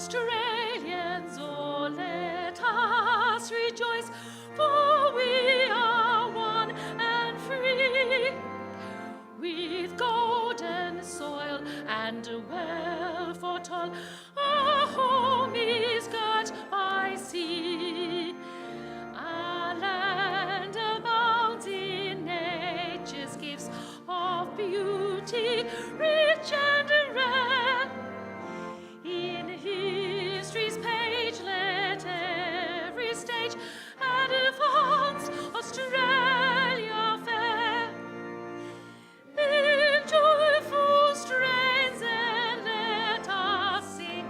Australians, oh, let us rejoice, for we are one and free. With golden soil and wealth for toil, our home is girt by sea. Our land abounds in nature's gifts of beauty, rich and rare. In history's page let every stage advance Australia fair. In joyful strains and let us sing,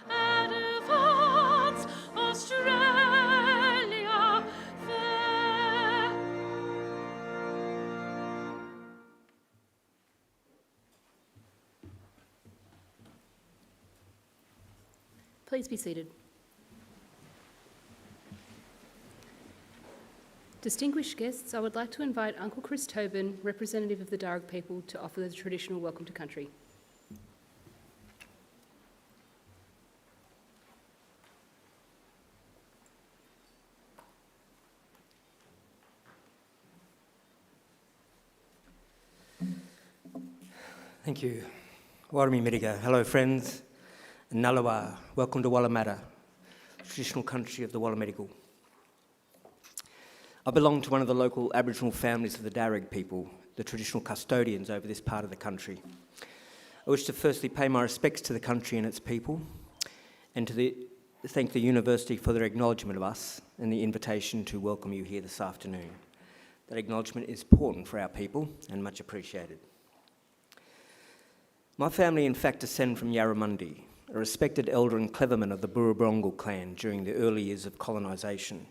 advance Australia fair. Please be seated. Distinguished guests, I would like to invite Uncle Chris Tobin, representative of the Darug people, to offer the traditional welcome to country. Thank you. Warami Miriga. Hello, friends. Nalawa. Welcome to Wallamata, traditional country of the Wallamedigal. I belong to one of the local Aboriginal families of the Darug people, the traditional custodians over this part of the country. I wish to firstly pay my respects to the country and its people, and to thank the University for their acknowledgement of us and the invitation to welcome you here this afternoon. That acknowledgement is important for our people and much appreciated. My family in fact descend from Yarramundi, a respected elder and cleverman of the Burrabrongal clan during the early years of colonisation.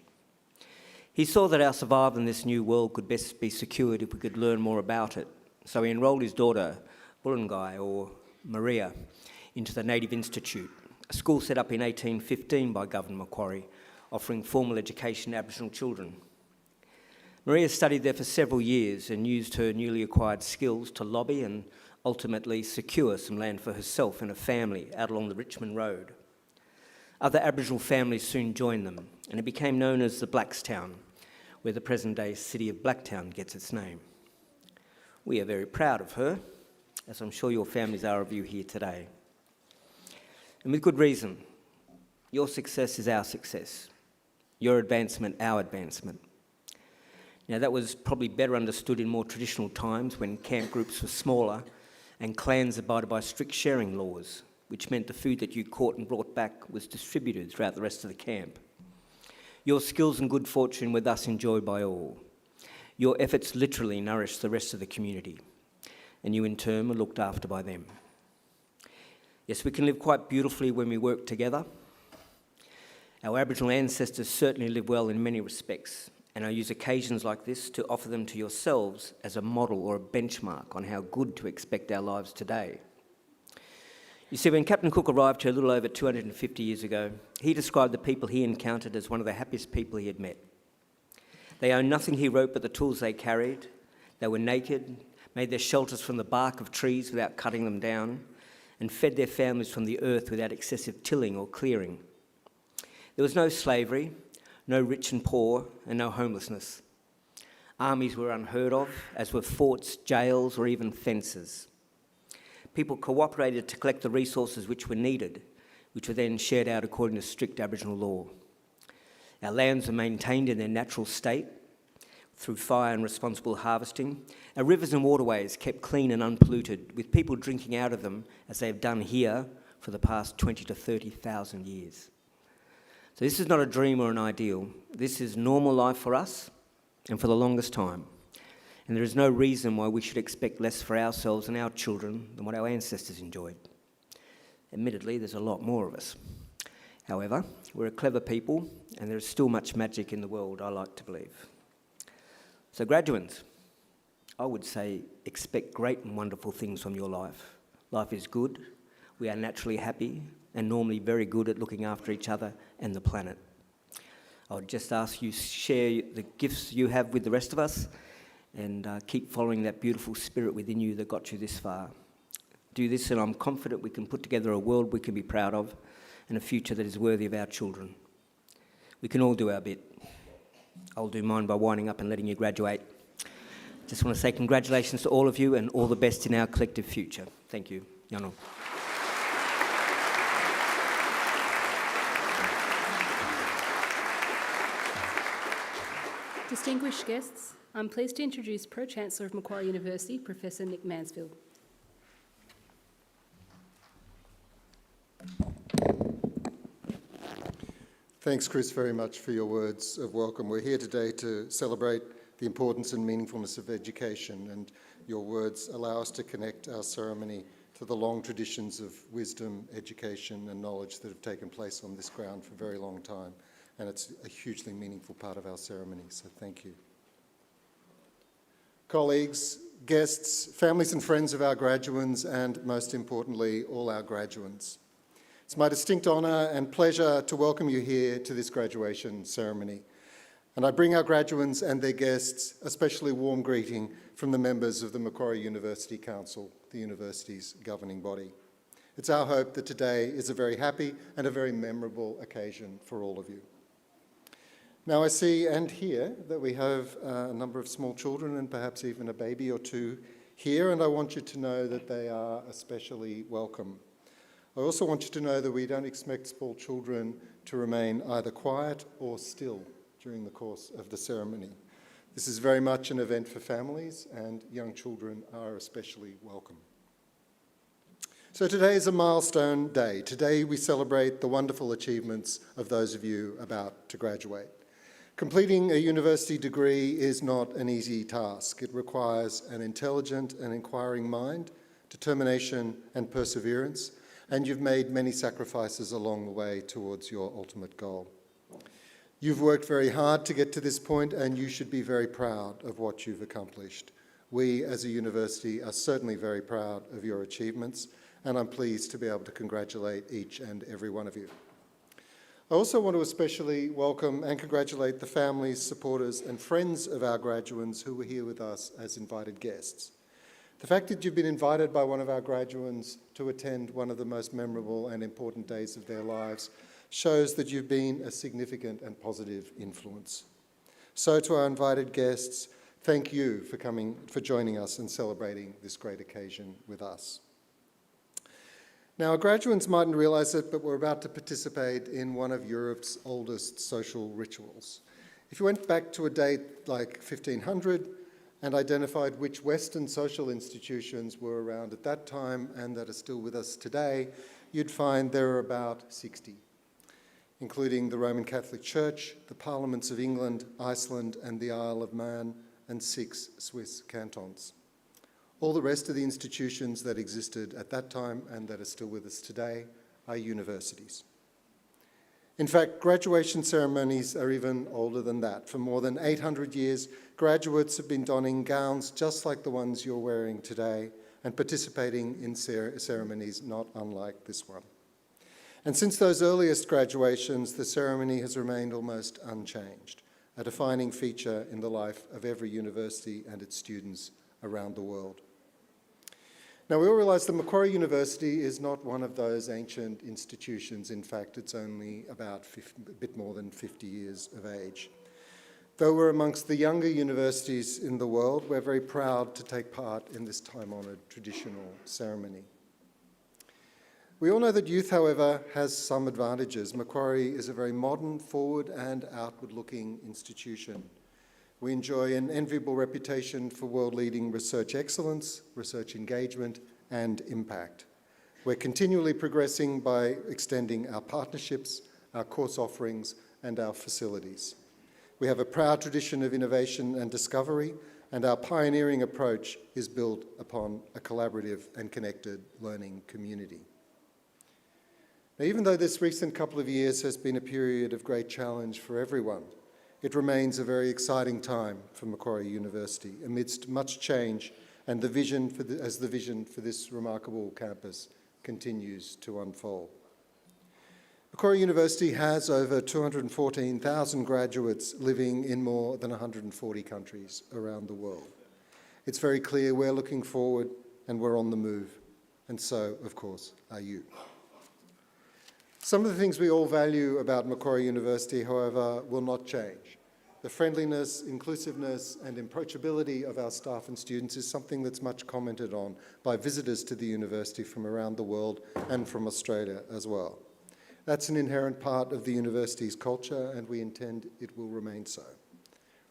He saw that our survival in this new world could best be secured if we could learn more about it, so he enrolled his daughter, Burrangai, or Maria, into the Native Institute, a school set up in 1815 by Governor Macquarie, offering formal education to Aboriginal children. Maria studied there for several years and used her newly acquired skills to lobby and ultimately secure some land for herself and her family out along the Richmond Road. Other Aboriginal families soon joined them, and it became known as the Blackstown, where the present-day city of Blacktown gets its name. We are very proud of her, as I'm sure your families are of you here today. And with good reason. Your success is our success. Your advancement, our advancement. Now, that was probably better understood in more traditional times when camp groups were smaller and clans abided by strict sharing laws, which meant the food that you caught and brought back was distributed throughout the rest of the camp. Your skills and good fortune were thus enjoyed by all. Your efforts literally nourished the rest of the community, and you in turn were looked after by them. Yes, we can live quite beautifully when we work together. Our Aboriginal ancestors certainly lived well in many respects, and I use occasions like this to offer them to yourselves as a model or a benchmark on how good to expect our lives today. You see, when Captain Cook arrived here a little over 250 years ago, he described the people he encountered as one of the happiest people he had met. They owned nothing, he wrote, but the tools they carried. They were naked, made their shelters from the bark of trees without cutting them down, and fed their families from the earth without excessive tilling or clearing. There was no slavery, no rich and poor, and no homelessness. Armies were unheard of, as were forts, jails, or even fences. People cooperated to collect the resources which were needed, which were then shared out according to strict Aboriginal law. Our lands were maintained in their natural state through fire and responsible harvesting. Our rivers and waterways kept clean and unpolluted, with people drinking out of them as they have done here for the past 20 to 30,000 years. So this is not a dream or an ideal. This is normal life for us and for the longest time. And there is no reason why we should expect less for ourselves and our children than what our ancestors enjoyed. Admittedly, there's a lot more of us. However, we're a clever people, and there is still much magic in the world, I like to believe. So graduates, I would say expect great and wonderful things from your life. Life is good, we are naturally happy, and normally very good at looking after each other and the planet. I would just ask you to share the gifts you have with the rest of us and keep following that beautiful spirit within you that got you this far. Do this and I'm confident we can put together a world we can be proud of and a future that is worthy of our children. We can all do our bit. I'll do mine by winding up and letting you graduate. Just want to say congratulations to all of you and all the best in our collective future. Thank you. Yano. Distinguished guests, I'm pleased to introduce Pro-Chancellor of Macquarie University, Professor Nick Mansfield. Thanks, Chris, very much for your words of welcome. We're here today to celebrate the importance and meaningfulness of education, and your words allow us to connect our ceremony to the long traditions of wisdom, education and knowledge that have taken place on this ground for a very long time, and it's a hugely meaningful part of our ceremony, so thank you. Colleagues, guests, families and friends of our graduands, and most importantly, all our graduands. It's my distinct honour and pleasure to welcome you here to this graduation ceremony. And I bring our graduands and their guests a especially warm greeting from the members of the Macquarie University Council, the university's governing body. It's our hope that today is a very happy and a very memorable occasion for all of you. Now I see and hear that we have a number of small children and perhaps even a baby or two here, and I want you to know that they are especially welcome. I also want you to know that we don't expect small children to remain either quiet or still during the course of the ceremony. This is very much an event for families, and young children are especially welcome. So today is a milestone day. Today we celebrate the wonderful achievements of those of you about to graduate. Completing a university degree is not an easy task. It requires an intelligent and inquiring mind, determination and perseverance, and you've made many sacrifices along the way towards your ultimate goal. You've worked very hard to get to this point, and you should be very proud of what you've accomplished. We, as a university, are certainly very proud of your achievements, and I'm pleased to be able to congratulate each and every one of you. I also want to especially welcome and congratulate the families, supporters, and friends of our graduands who were here with us as invited guests. The fact that you've been invited by one of our graduands to attend one of the most memorable and important days of their lives shows that you've been a significant and positive influence. So to our invited guests, thank you for joining us and celebrating this great occasion with us. Now, our graduands mightn't realise it, but we're about to participate in one of Europe's oldest social rituals. If you went back to a date like 1500, and identified which Western social institutions were around at that time and that are still with us today, you'd find there are about 60, including the Roman Catholic Church, the Parliaments of England, Iceland and the Isle of Man, and 6 Swiss cantons. All the rest of the institutions that existed at that time and that are still with us today are universities. In fact, graduation ceremonies are even older than that. For more than 800 years, graduates have been donning gowns just like the ones you're wearing today and participating in ceremonies not unlike this one. And since those earliest graduations, the ceremony has remained almost unchanged, a defining feature in the life of every university and its students around the world. Now, we all realise that Macquarie University is not one of those ancient institutions. In fact, it's only about a bit more than 50 years of age. Though we're amongst the younger universities in the world, we're very proud to take part in this time-honoured traditional ceremony. We all know that youth, however, has some advantages. Macquarie is a very modern, forward and outward-looking institution. We enjoy an enviable reputation for world-leading research excellence, research engagement and impact. We're continually progressing by extending our partnerships, our course offerings and our facilities. We have a proud tradition of innovation and discovery, and our pioneering approach is built upon a collaborative and connected learning community. Now, even though this recent couple of years has been a period of great challenge for everyone, it remains a very exciting time for Macquarie University amidst much change and the vision for this remarkable campus continues to unfold. Macquarie University has over 214,000 graduates living in more than 140 countries around the world. It's very clear we're looking forward and we're on the move, and so, of course, are you. Some of the things we all value about Macquarie University, however, will not change. The friendliness, inclusiveness, and approachability of our staff and students is something that's much commented on by visitors to the university from around the world and from Australia as well. That's an inherent part of the university's culture, and we intend it will remain so.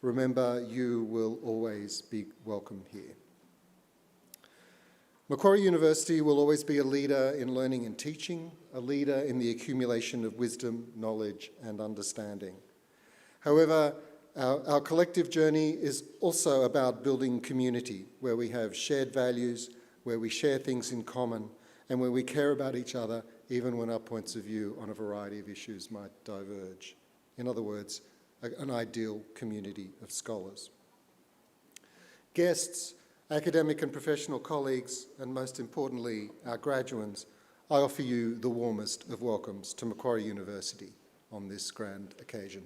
Remember, you will always be welcome here. Macquarie University will always be a leader in learning and teaching, a leader in the accumulation of wisdom, knowledge, and understanding. However, our collective journey is also about building community, where we have shared values, where we share things in common, and where we care about each other, even when our points of view on a variety of issues might diverge. In other words, an ideal community of scholars. Guests, academic and professional colleagues, and most importantly, our graduands, I offer you the warmest of welcomes to Macquarie University on this grand occasion.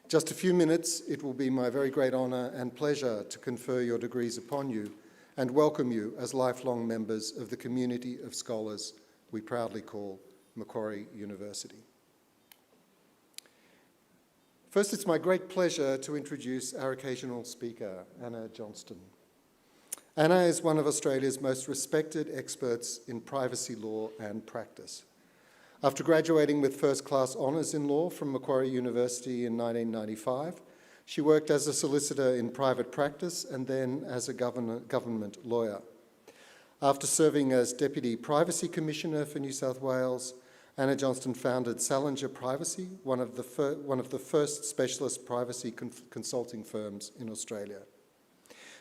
Just a few minutes, it will be my very great honour and pleasure to confer your degrees upon you and welcome you as lifelong members of the community of scholars we proudly call Macquarie University. First, it's my great pleasure to introduce our occasional speaker, Anna Johnston. Anna is one of Australia's most respected experts in privacy law and practice. After graduating with first-class honours in law from Macquarie University in 1995, she worked as a solicitor in private practice and then as a government lawyer. After serving as Deputy Privacy Commissioner for New South Wales, Anna Johnston founded Salinger Privacy, one of the first specialist privacy consulting firms in Australia.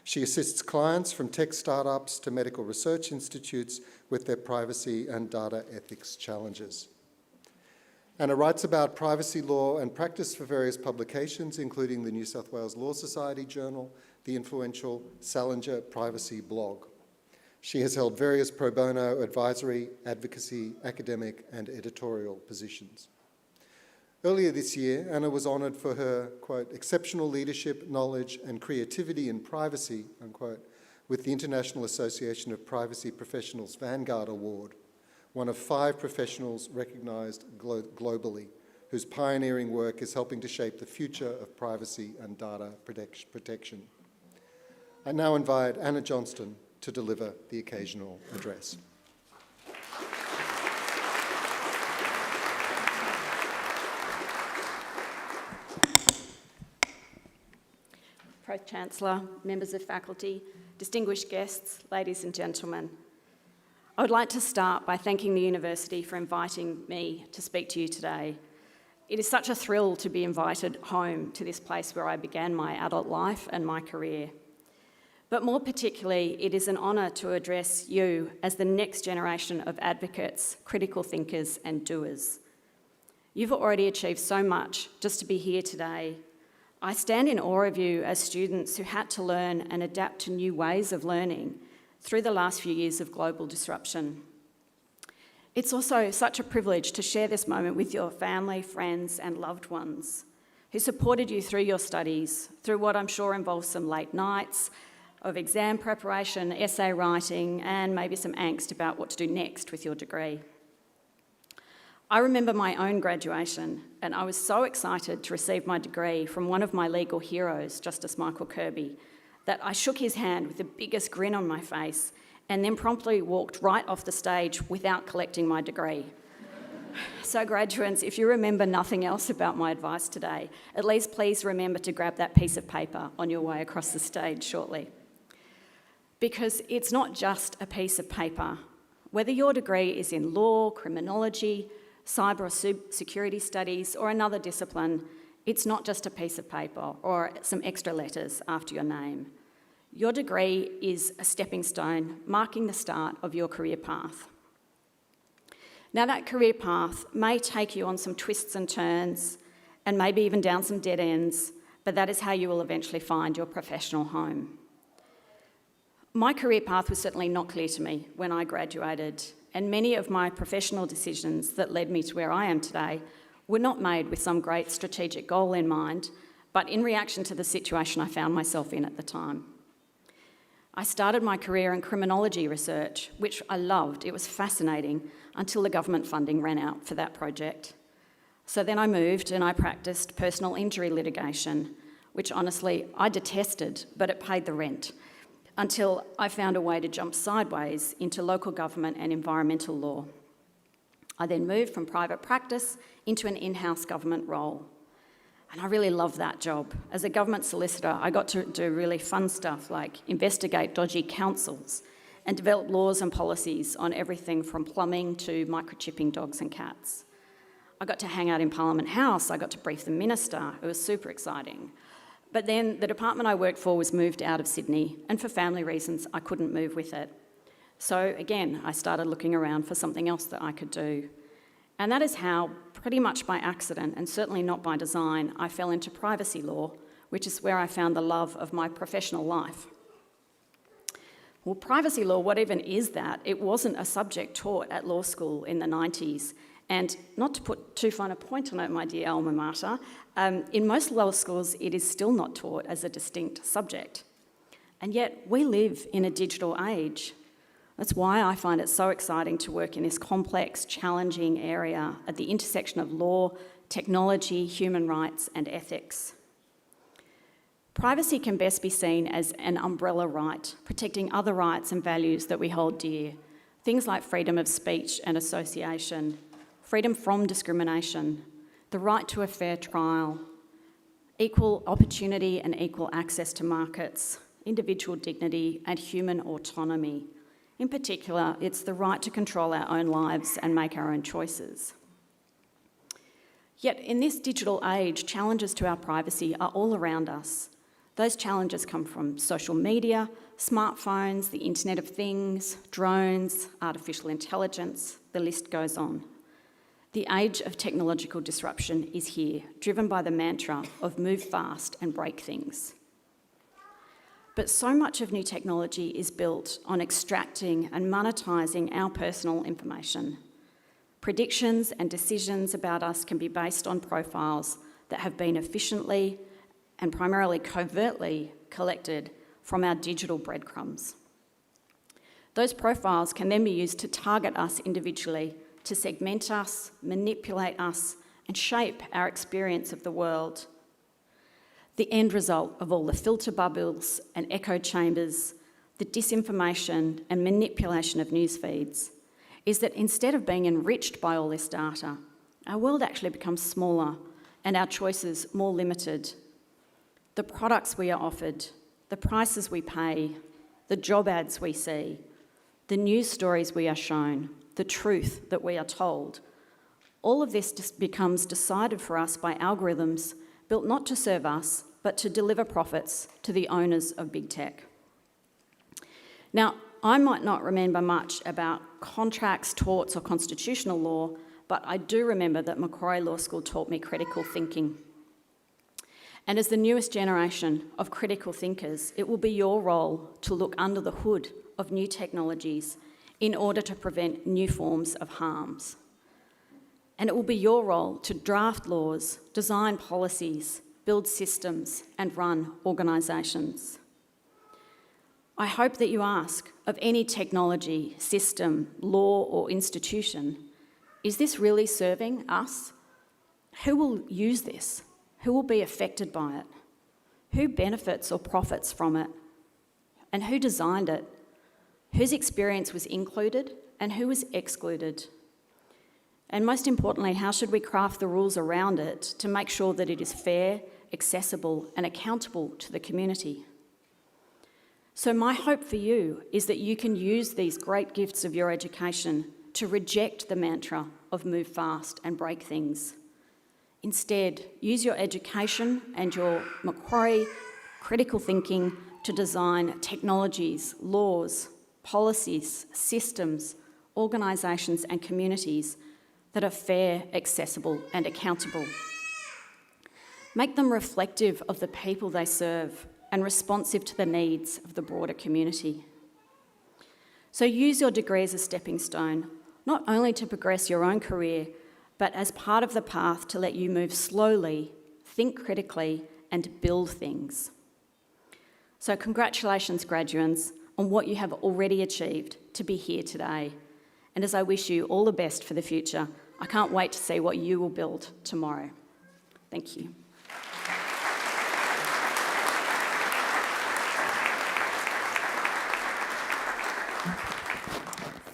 She assists clients from tech startups to medical research institutes with their privacy and data ethics challenges. Anna writes about privacy law and practice for various publications, including the New South Wales Law Society Journal, the influential Salinger Privacy blog. She has held various pro bono advisory, advocacy, academic and editorial positions. Earlier this year, Anna was honoured for her, quote, exceptional leadership, knowledge and creativity in privacy, unquote, with the International Association of Privacy Professionals Vanguard Award, one of 5 professionals recognised globally, whose pioneering work is helping to shape the future of privacy and data protection. I now invite Anna Johnston to deliver the occasional address. Pro-Chancellor, members of faculty, distinguished guests, ladies and gentlemen. I would like to start by thanking the university for inviting me to speak to you today. It is such a thrill to be invited home to this place where I began my adult life and my career. But more particularly, it is an honour to address you as the next generation of advocates, critical thinkers and doers. You've already achieved so much just to be here today. I stand in awe of you as students who had to learn and adapt to new ways of learning through the last few years of global disruption. It's also such a privilege to share this moment with your family, friends and loved ones who supported you through your studies, through what I'm sure involves some late nights of exam preparation, essay writing and maybe some angst about what to do next with your degree. I remember my own graduation and I was so excited to receive my degree from one of my legal heroes, Justice Michael Kirby, that I shook his hand with the biggest grin on my face and then promptly walked right off the stage without collecting my degree. So graduates, if you remember nothing else about my advice today, at least please remember to grab that piece of paper on your way across the stage shortly. Because it's not just a piece of paper. Whether your degree is in law, criminology, cyber or security studies or another discipline, it's not just a piece of paper or some extra letters after your name. Your degree is a stepping stone marking the start of your career path. Now that career path may take you on some twists and turns and maybe even down some dead ends, but that is how you will eventually find your professional home. My career path was certainly not clear to me when I graduated, and many of my professional decisions that led me to where I am today were not made with some great strategic goal in mind, but in reaction to the situation I found myself in at the time. I started my career in criminology research, which I loved. It was fascinating until the government funding ran out for that project. So then I moved and I practiced personal injury litigation, which honestly I detested, but it paid the rent, until I found a way to jump sideways into local government and environmental law. I then moved from private practice into an in-house government role. And I really loved that job. As a government solicitor, I got to do really fun stuff like investigate dodgy councils and develop laws and policies on everything from plumbing to microchipping dogs and cats. I got to hang out in Parliament House. I got to brief the minister. It was super exciting. But then the department I worked for was moved out of Sydney, and for family reasons, I couldn't move with it. So again, I started looking around for something else that I could do. And that is how, pretty much by accident, and certainly not by design, I fell into privacy law, which is where I found the love of my professional life. Well, privacy law, what even is that? It wasn't a subject taught at law school in the 90s. And not to put too fine a point on it, my dear alma mater, in most law schools it is still not taught as a distinct subject. And yet we live in a digital age. That's why I find it so exciting to work in this complex, challenging area at the intersection of law, technology, human rights, and ethics. Privacy can best be seen as an umbrella right, protecting other rights and values that we hold dear. Things like freedom of speech and association, freedom from discrimination, the right to a fair trial, equal opportunity and equal access to markets, individual dignity, and human autonomy. In particular, it's the right to control our own lives and make our own choices. Yet in this digital age, challenges to our privacy are all around us. Those challenges come from social media, smartphones, the Internet of Things, drones, artificial intelligence, the list goes on. The age of technological disruption is here, driven by the mantra of move fast and break things. But so much of new technology is built on extracting and monetising our personal information. Predictions and decisions about us can be based on profiles that have been efficiently and primarily covertly collected from our digital breadcrumbs. Those profiles can then be used to target us individually, to segment us, manipulate us, and shape our experience of the world. The end result of all the filter bubbles and echo chambers, the disinformation and manipulation of news feeds, is that instead of being enriched by all this data, our world actually becomes smaller and our choices more limited. The products we are offered, the prices we pay, the job ads we see, the news stories we are shown, the truth that we are told, all of this just becomes decided for us by algorithms built not to serve us, but to deliver profits to the owners of big tech. Now, I might not remember much about contracts, torts, or constitutional law, but I do remember that Macquarie Law School taught me critical thinking. And as the newest generation of critical thinkers, it will be your role to look under the hood of new technologies in order to prevent new forms of harms. And it will be your role to draft laws, design policies, build systems, and run organisations. I hope that you ask of any technology, system, law, or institution, is this really serving us? Who will use this? Who will be affected by it? Who benefits or profits from it? And who designed it? Whose experience was included and who was excluded? And most importantly, how should we craft the rules around it to make sure that it is fair, accessible, and accountable to the community? So my hope for you is that you can use these great gifts of your education to reject the mantra of move fast and break things. Instead, use your education and your Macquarie critical thinking to design technologies, laws, policies, systems, organisations and communities that are fair, accessible and accountable. Make them reflective of the people they serve and responsive to the needs of the broader community. So use your degree as a stepping stone, not only to progress your own career, but as part of the path to let you move slowly, think critically, and build things. So congratulations, graduates. on what you have already achieved to be here today. And as I wish you all the best for the future, I can't wait to see what you will build tomorrow. Thank you.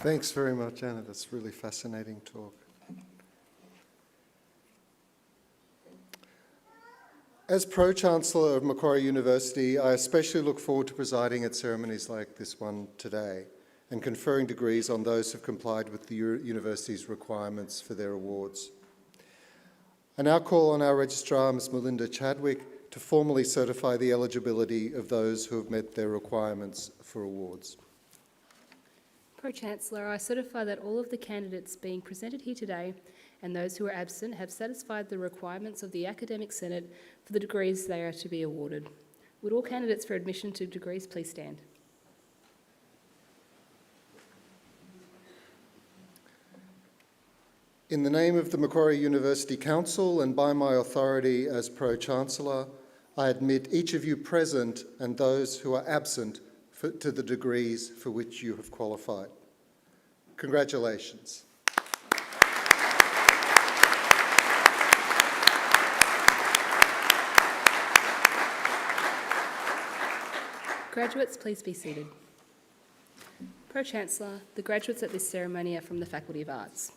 Thanks very much, Anna. That's a really fascinating talk. As Pro-Chancellor of Macquarie University, I especially look forward to presiding at ceremonies like this one today and conferring degrees on those who have complied with the university's requirements for their awards. I now call on our Registrar, Ms Melinda Chadwick, to formally certify the eligibility of those who have met their requirements for awards. Pro-Chancellor, I certify that all of the candidates being presented here today and those who are absent have satisfied the requirements of the Academic Senate for the degrees they are to be awarded. Would all candidates for admission to degrees please stand? In the name of the Macquarie University Council and by my authority as Pro-Chancellor, I admit each of you present and those who are absent to the degrees for which you have qualified. Congratulations. Graduates, please be seated. Pro-Chancellor, the graduates at this ceremony are from the Faculty of Arts.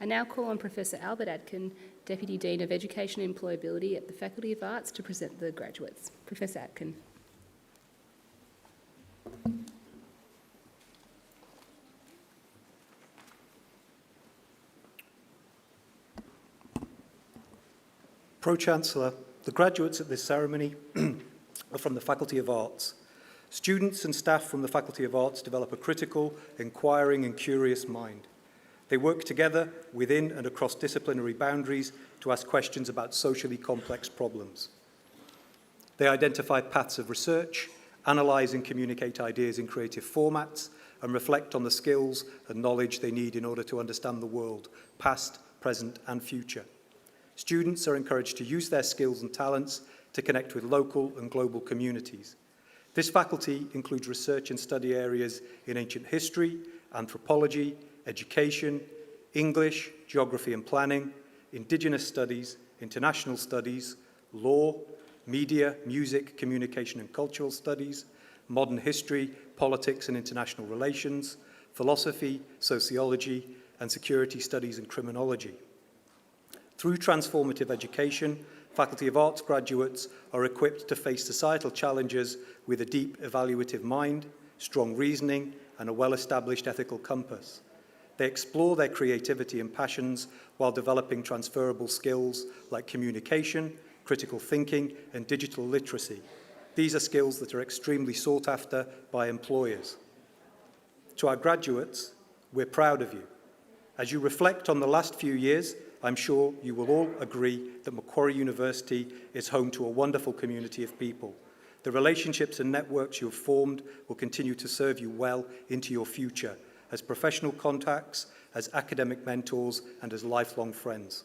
I now call on Professor Albert Atkin, Deputy Dean of Education and Employability at the Faculty of Arts, to present the graduates. Professor Atkin. Pro-Chancellor, the graduates at this ceremony are from the Faculty of Arts. Students and staff from the Faculty of Arts develop a critical, inquiring and curious mind. They work together within and across disciplinary boundaries to ask questions about socially complex problems. They identify paths of research, analyse and communicate ideas in creative formats, and reflect on the skills and knowledge they need in order to understand the world, past, present and future. Students are encouraged to use their skills and talents to connect with local and global communities. This faculty includes research and study areas in ancient history, anthropology, education, English, geography and planning, Indigenous studies, international studies, law, media, music, communication and cultural studies, modern history, politics and international relations, philosophy, sociology, and security studies and criminology. Through transformative education, Faculty of Arts graduates are equipped to face societal challenges with a deep evaluative mind, strong reasoning, and a well-established ethical compass. They explore their creativity and passions while developing transferable skills like communication, critical thinking, and digital literacy. These are skills that are extremely sought after by employers. To our graduates, we're proud of you. As you reflect on the last few years, I'm sure you will all agree that Macquarie University is home to a wonderful community of people. The relationships and networks you have formed will continue to serve you well into your future as professional contacts, as academic mentors, and as lifelong friends.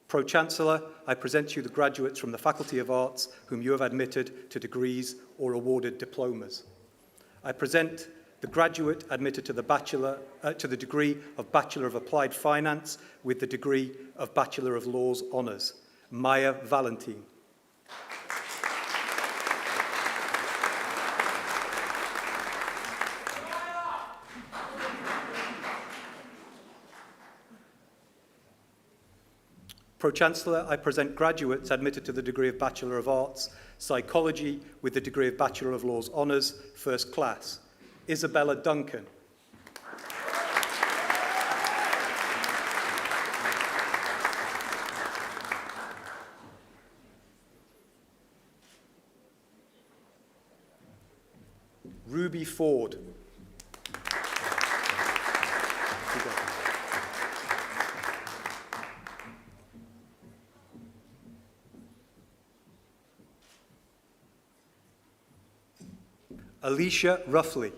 Pro-Chancellor, I present you the graduates from the Faculty of Arts whom you have admitted to degrees or awarded diplomas. I present the graduate admitted to the degree of Bachelor of Applied Finance with the degree of Bachelor of Laws Honours, Maya Valentin. Pro-Chancellor, I present graduates admitted to the degree of Bachelor of Arts, Psychology with the degree of Bachelor of Laws Honours, First Class, Isabella Duncan. Ruby Ford. Alicia Ruffley.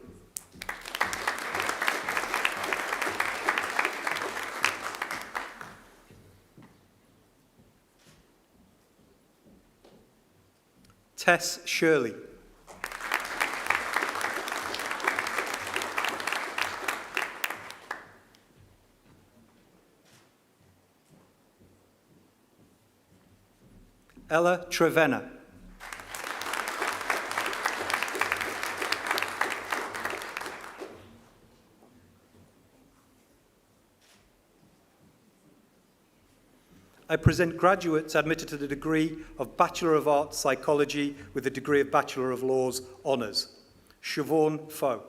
Tess Shirley. Ella Trevenna. I present graduates admitted to the degree of Bachelor of Arts Psychology with the degree of Bachelor of Laws Honours. Siobhan Foe.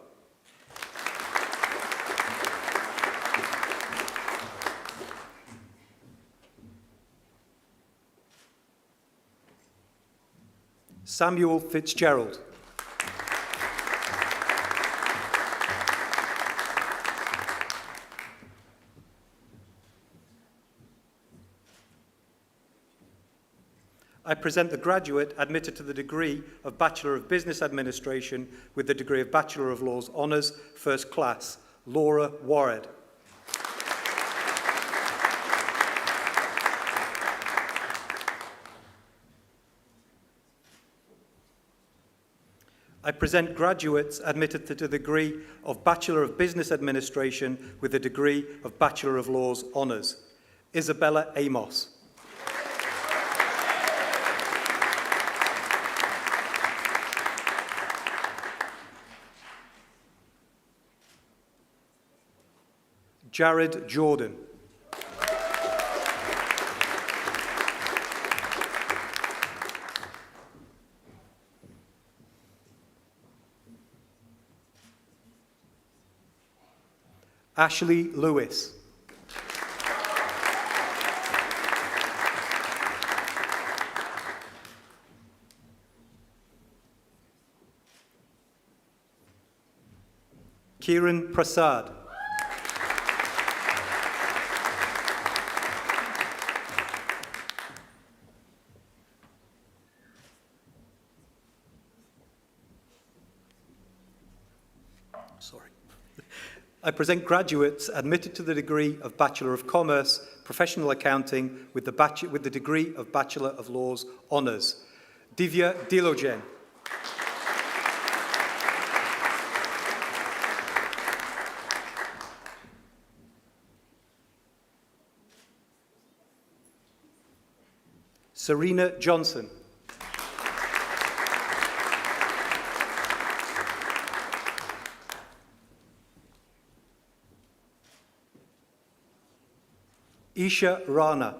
Samuel Fitzgerald. I present the graduate admitted to the degree of Bachelor of Business Administration with the degree of Bachelor of Laws Honours, First Class, Laura Warred. I present graduates admitted to the degree of Bachelor of Business Administration with the degree of Bachelor of Laws Honours. Isabella Amos. Jared Jordan. Ashley Lewis. Kiran Prasad. I present graduates admitted to the degree of Bachelor of Commerce, Professional Accounting with the degree of Bachelor of Laws Honours. Divya Dilogen. Serena Johnson. Isha Rana.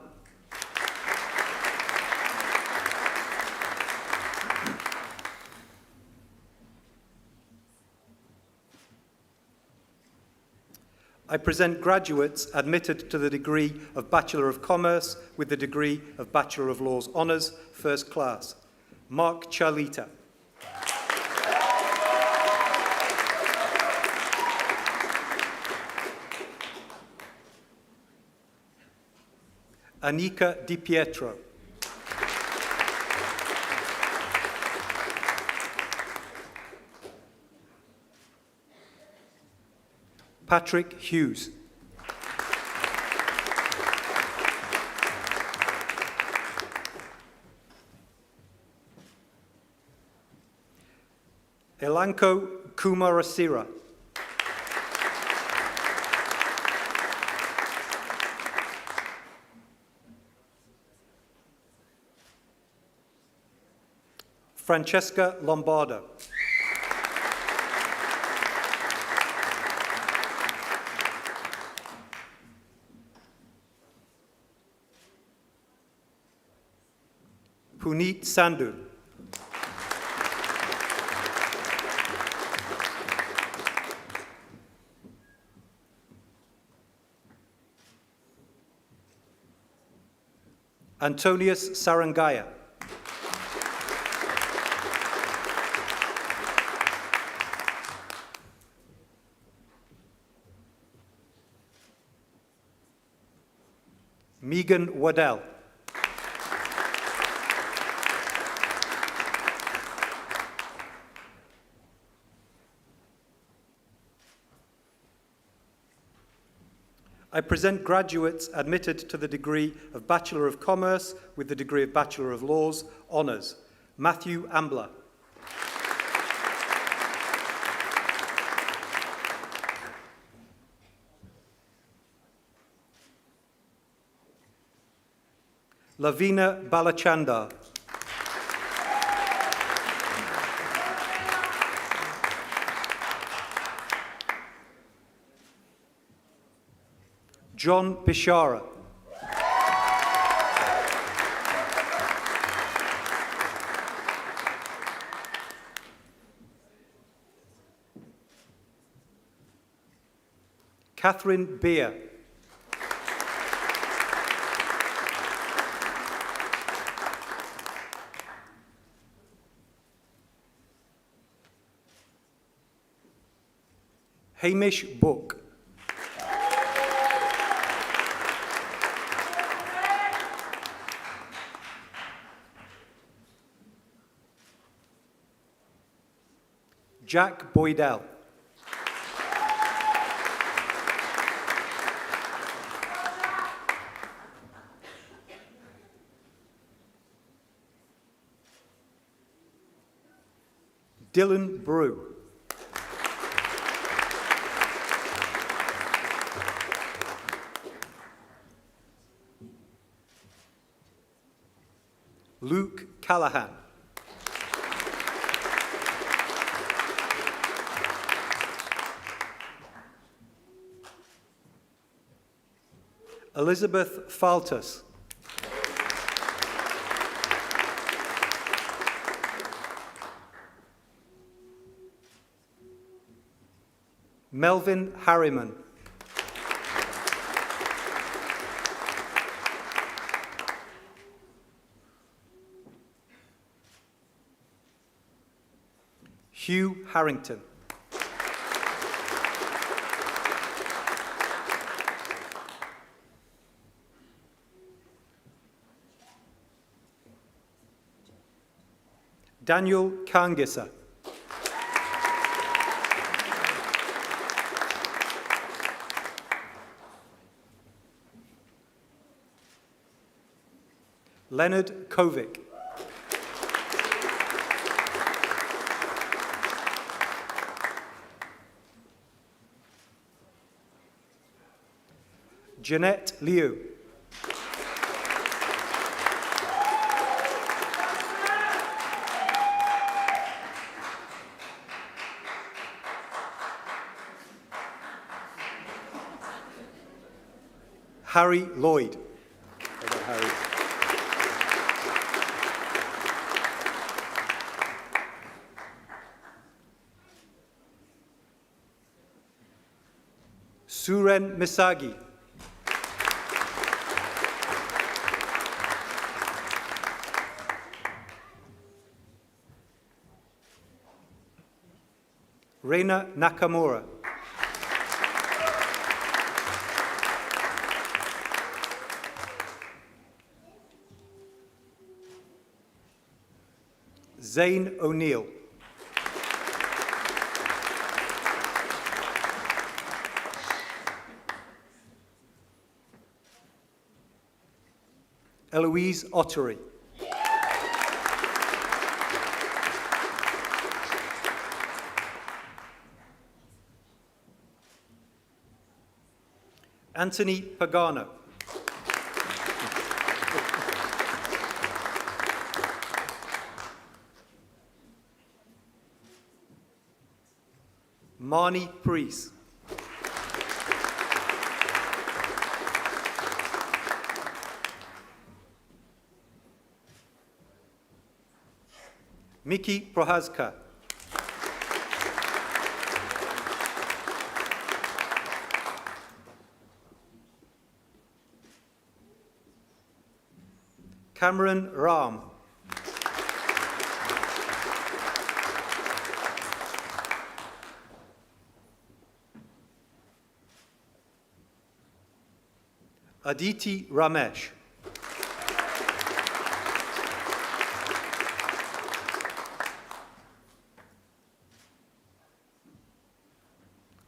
I present graduates admitted to the degree of Bachelor of Commerce with the degree of Bachelor of Laws Honours, First Class. Mark Charlita. Anika Di Pietro. Patrick Hughes. Elanco Kumarasira. Francesca Lombardo. Puneet Sandhu. Antonius Sarangaya. Megan Waddell. I present graduates admitted to the degree of Bachelor of Commerce with the degree of Bachelor of Laws Honours. Matthew Ambler. Lavina Balachandar. John Bishara. Catherine Beer. Hamish Book. Jack Boydell. Dylan Brew. Luke Callahan. Elizabeth Faltus. Melvin Harriman. Hugh Harrington. Daniel Kangisa. Leonard Kovic. Jeanette Liu. Harry Lloyd. Harry. Suren Misagi. Reina Nakamura. Zane O'Neill. Eloise Ottery. Anthony Pagano. Marnie Priest. Miki Prohaska. Cameron Ram. Aditi Ramesh.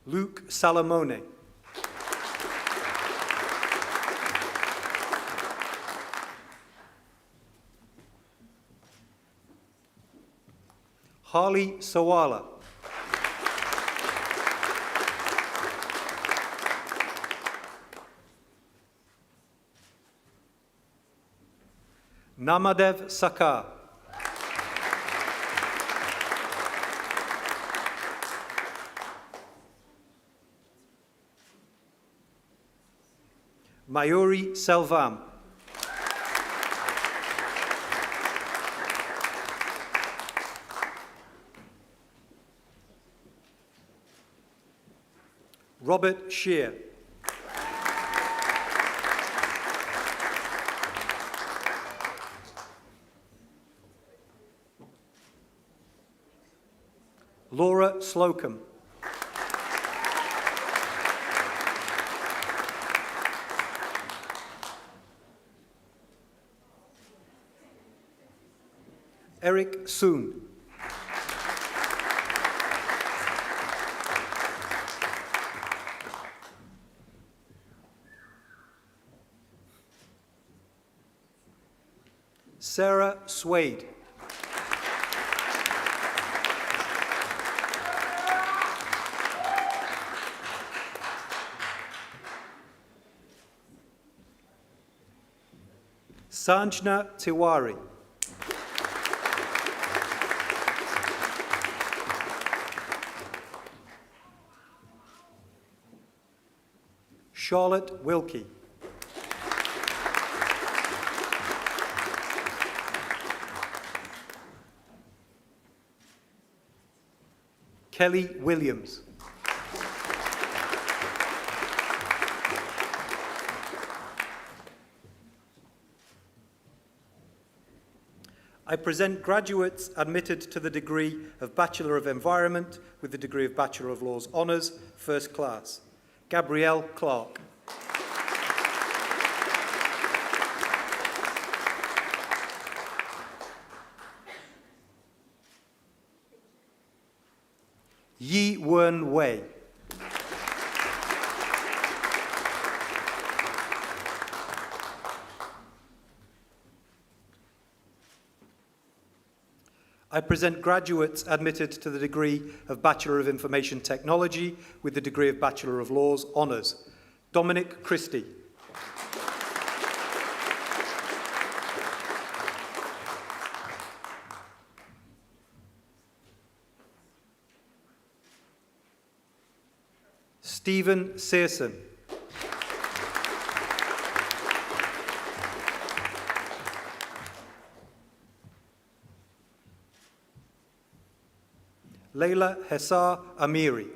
Luke Salamone. Harley Sawala. Namadev Sakar. Mayuri Selvam. Robert Shear. Laura Slocum. Eric Soon. Sarah Swade. Sanjna Tiwari. Charlotte Wilkie. Kelly Williams. I present graduates admitted to the degree of Bachelor of Environment with the degree of Bachelor of Laws Honours, First Class. Gabrielle Clark. Yi Wen Wei. I present graduates admitted to the degree of Bachelor of Information Technology with the degree of Bachelor of Laws Honours. Dominic Christie. Stephen Searson. Leila Hessar Amiri.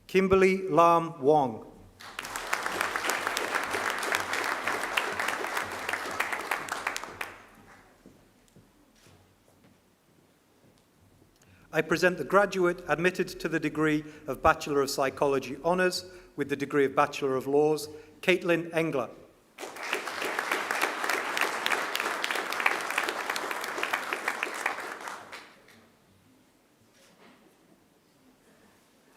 Kimberly Lam Wong. I present the graduate admitted to the degree of Bachelor of Psychology Honours with the degree of Bachelor of Laws, Caitlin Engler.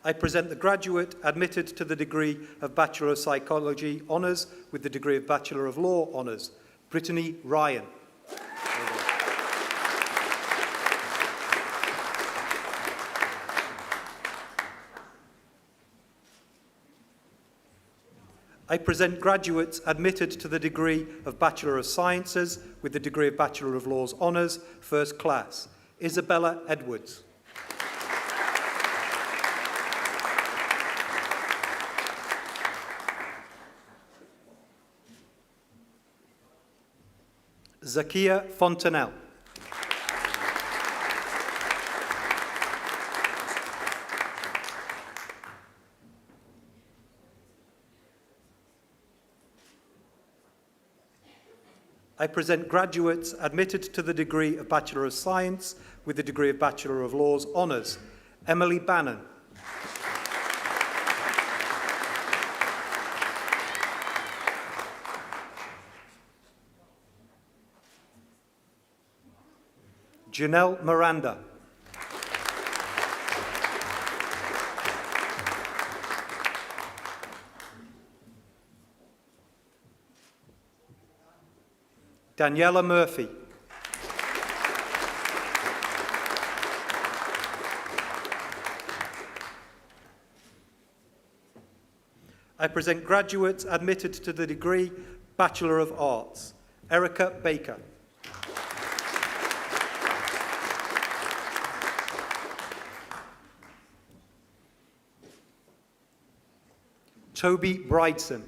I present the graduate admitted to the degree of Bachelor of Psychology Honours with the degree of Bachelor of Law Honours, Brittany Ryan. I present graduates admitted to the degree of Bachelor of Sciences with the degree of Bachelor of Laws Honours, First Class, Isabella Edwards. Zakia Fontanelle. I present graduates admitted to the degree of Bachelor of Science with the degree of Bachelor of Laws Honours, Emily Bannon. Janelle Miranda. Daniela Murphy. I present graduates admitted to the degree Bachelor of Arts. Erica Baker. Toby Brideson.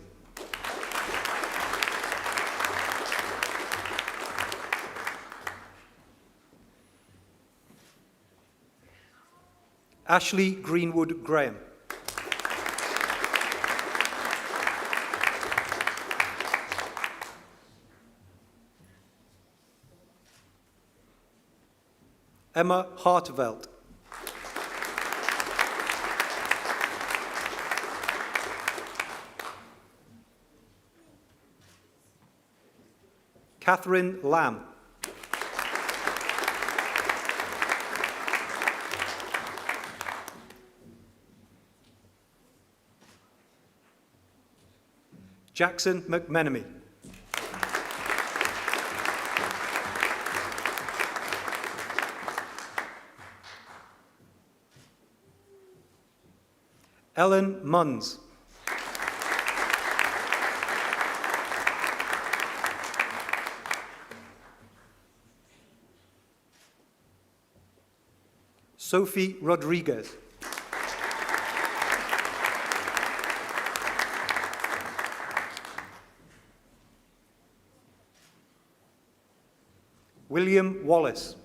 Ashley Greenwood Graham. Emma Hartveld. Catherine Lamb. Jackson McMenemy. Ellen Munns. Sophie Rodriguez. William Wallace.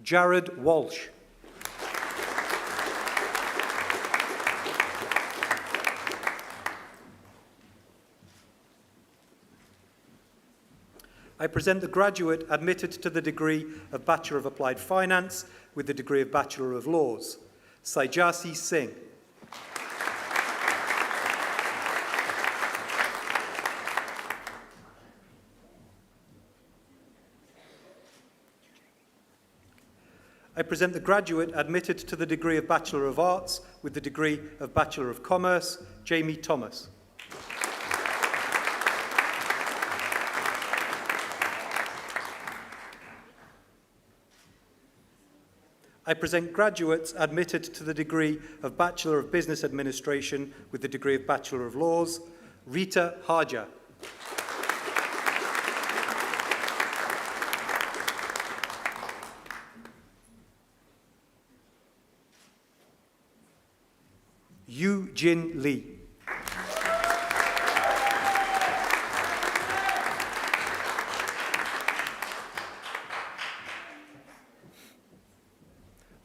Jared Walsh. I present the graduate admitted to the degree of Bachelor of Applied Finance with the degree of Bachelor of Laws, Saijasi Singh. I present the graduate admitted to the degree of Bachelor of Arts with the degree of Bachelor of Commerce, Jamie Thomas. I present graduates admitted to the degree of Bachelor of Business Administration with the degree of Bachelor of Laws, Rita Haja. Yu Jin Lee.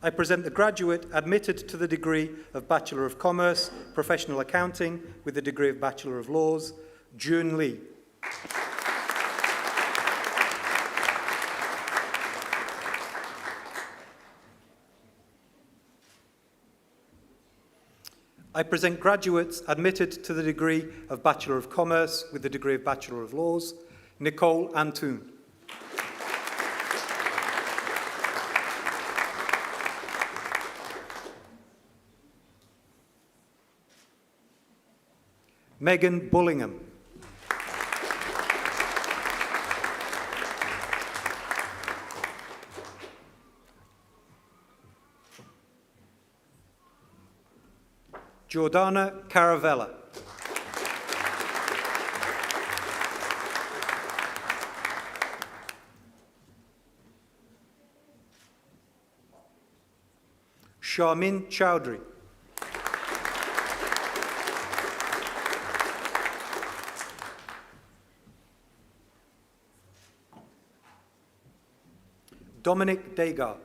I present the graduate admitted to the degree of Bachelor of Commerce, Professional Accounting with the degree of Bachelor of Laws, Jun Lee. I present graduates admitted to the degree of Bachelor of Commerce with the degree of Bachelor of Laws, Nicole Antoon. Megan Bullingham. Jordana Caravella. Sharmin Chowdhury. Dominic Degar.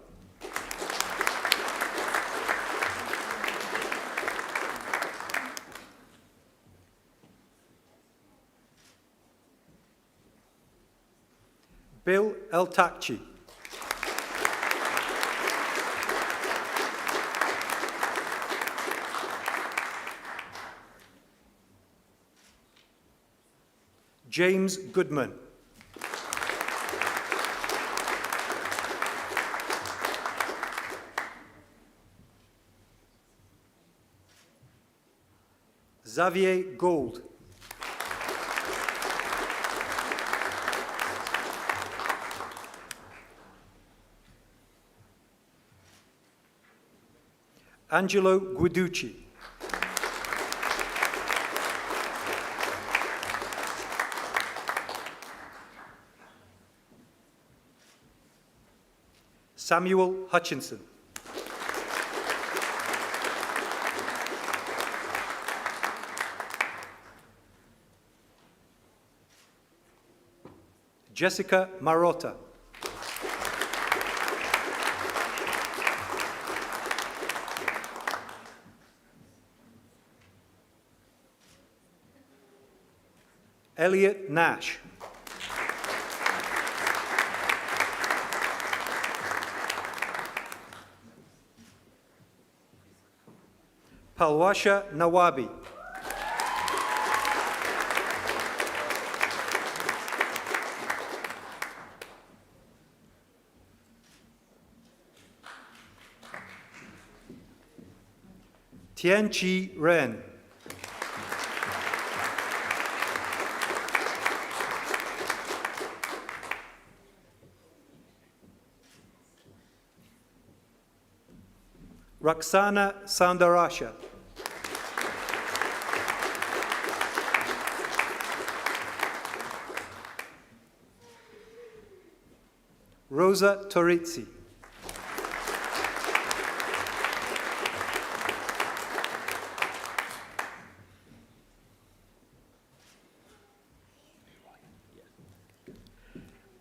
Bill El-Takchi. James Goodman. Xavier Gould. Angelo Guiducci. Samuel Hutchinson. Jessica Marotta. Elliot Nash. Palwasha Nawabi. Tianqi Ren. Roxana Soundarasha. Rosa Torizzi.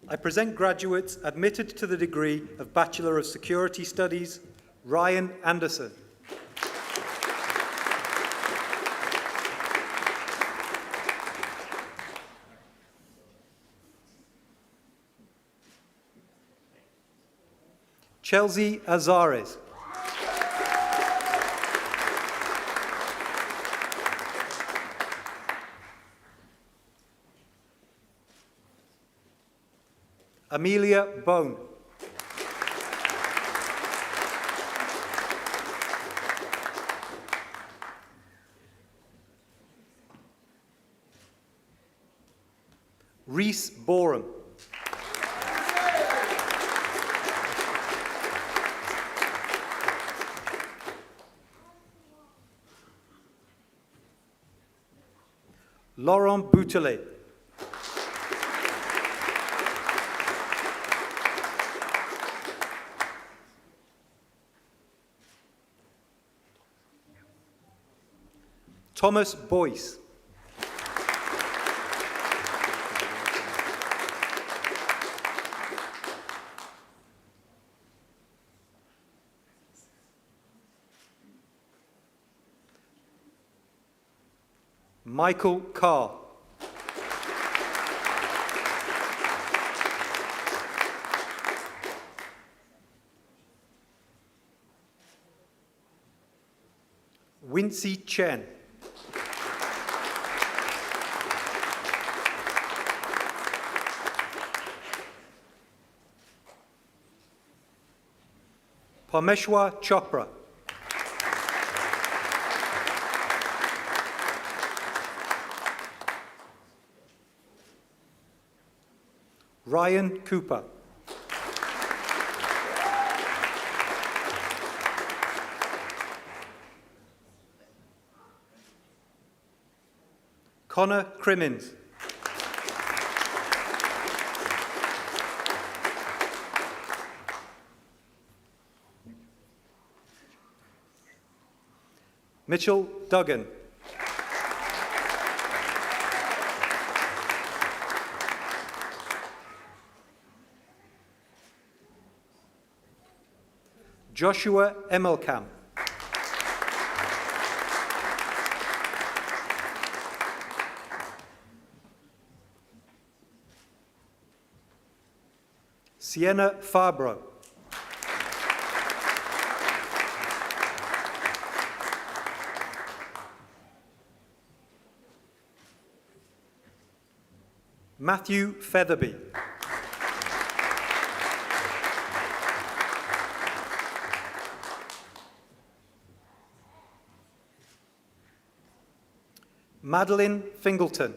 I present graduates admitted to the degree of Bachelor of Security Studies, Ryan Anderson. Chelsea Azares. Amelia Bone. Reese Borum. Laurent Boutelet. Thomas Boyce. Michael Carr. Wincy Chen. Parmeshwar Chopra. Ryan Cooper. Connor Crimmins. Mitchell Duggan. Joshua Emelkamp. Sienna Fabro. Matthew Featherby. Madeline Fingleton.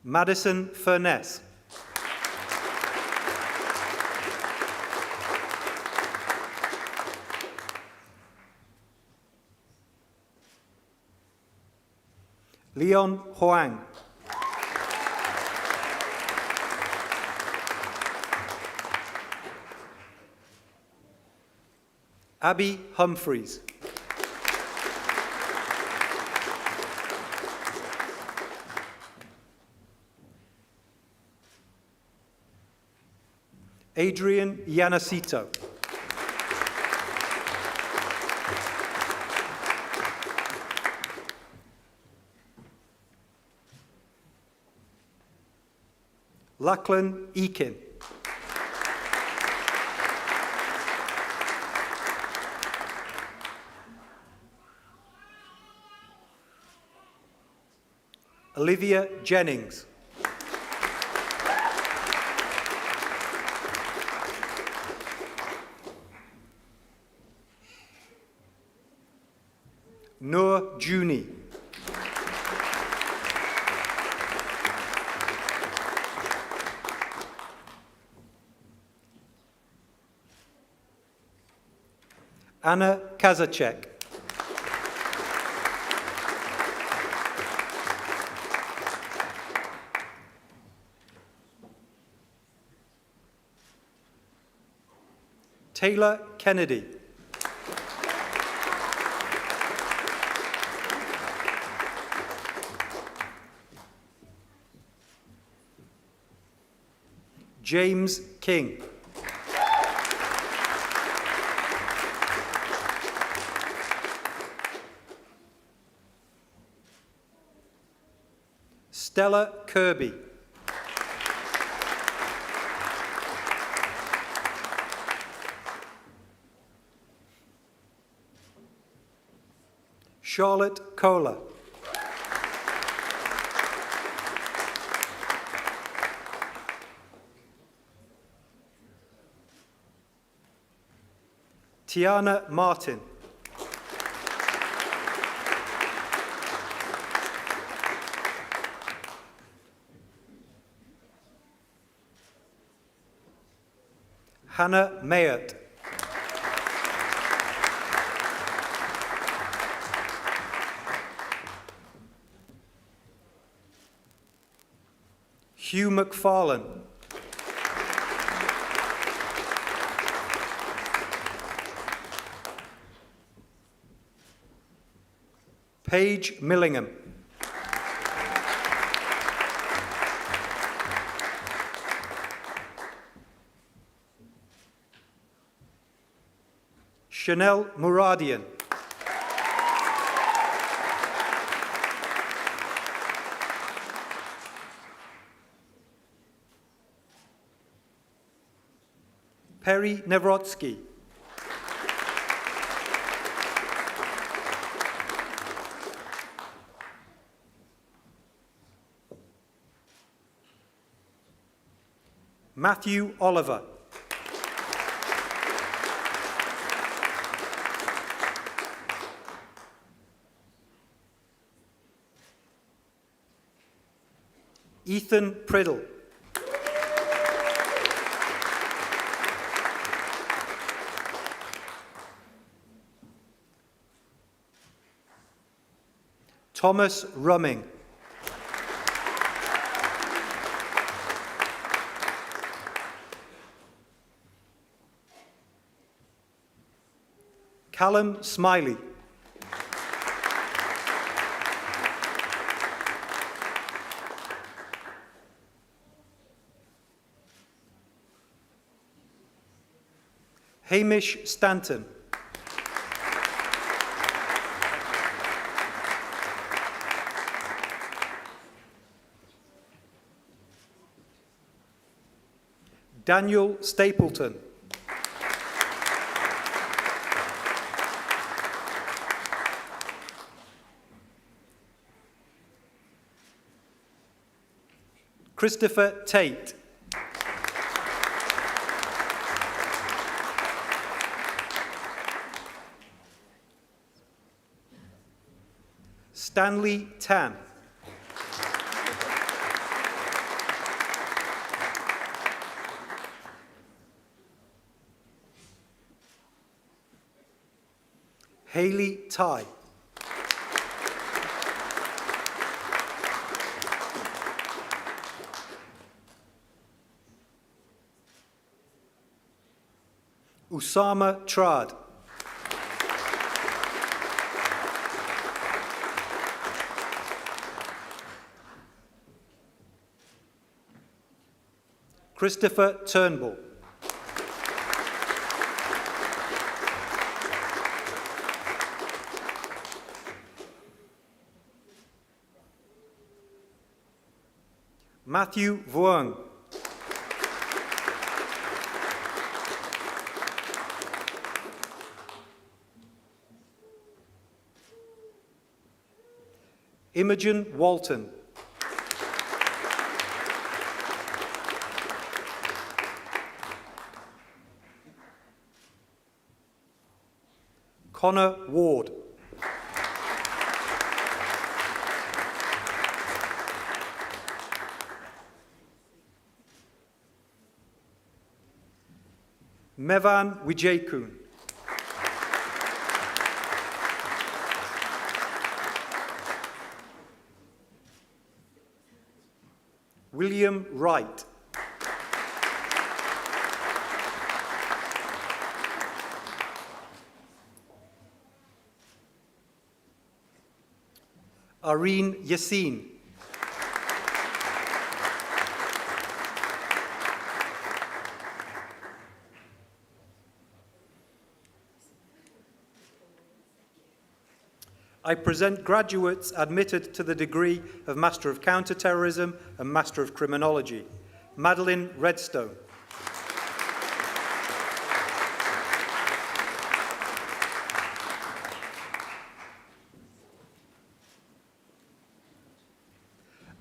Madison Furness. Leon Huang. Abby Humphreys. Adrian Yanacito. Lachlan Eakin. Olivia Jennings. Noor Juni. Anna Kazacek. Taylor Kennedy. James King. Stella Kirby. Charlotte Kohler. Tiana Martin. Hannah Mayert. Hugh McFarlane. Paige Millingham. Chanel Muradian. Perry Nevrotsky. Matthew Oliver. Ethan Priddle. Thomas Rumming. Callum Smiley. Hamish Stanton. Daniel Stapleton. Christopher Tate. Stanley Tan. Hayley Tai. Usama Trad. Christopher Turnbull. Matthew Vuong. Imogen Walton. Connor Ward. Mevan Wijaykoon. William Wright. Irene Yassin. I present graduates admitted to the degree of Master of Counterterrorism and Master of Criminology. Madeline Redstone.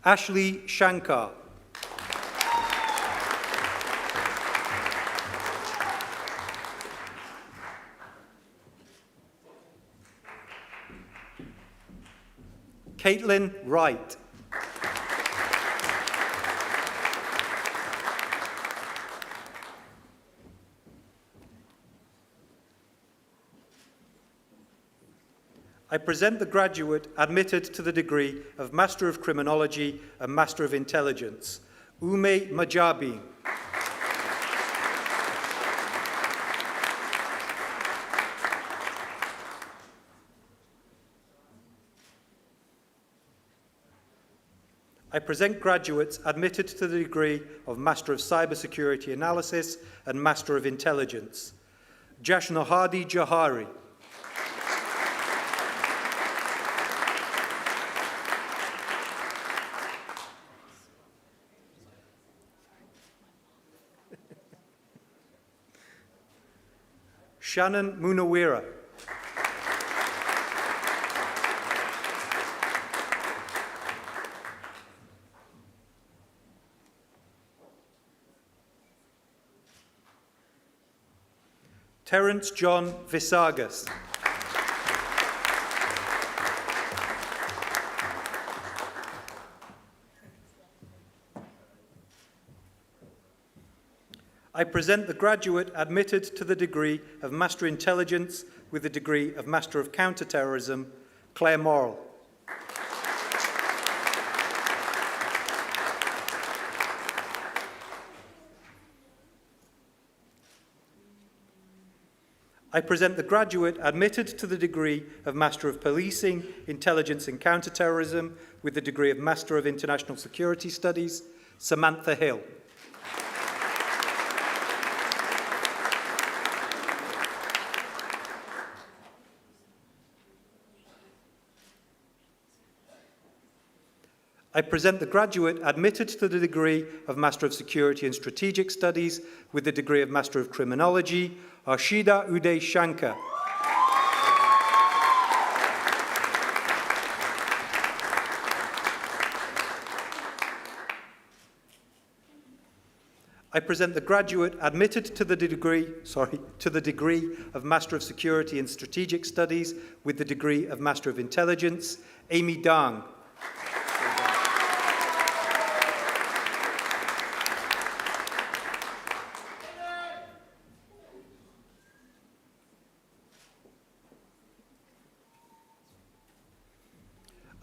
Ashley Shankar. Caitlin Wright. I present the graduate admitted to the degree of Master of Criminology and Master of Intelligence, Ume Majabi. I present graduates admitted to the degree of Master of Cybersecurity Analysis and Master of Intelligence, Jashnahadi Johari. Shannon Munawira. Terence John Visagas. I present the graduate admitted to the degree of Master Intelligence with the degree of Master of Counterterrorism, Claire Morrill. I present the graduate admitted to the degree of Master of Policing, Intelligence and Counterterrorism with the degree of Master of International Security Studies, Samantha Hill. I present the graduate admitted to the degree of Master of Security and Strategic Studies with the degree of Master of Criminology, Arshida Uday Shankar. I present the graduate admitted to the degree of Master of Security and Strategic Studies with the degree of Master of Intelligence, Amy Dang.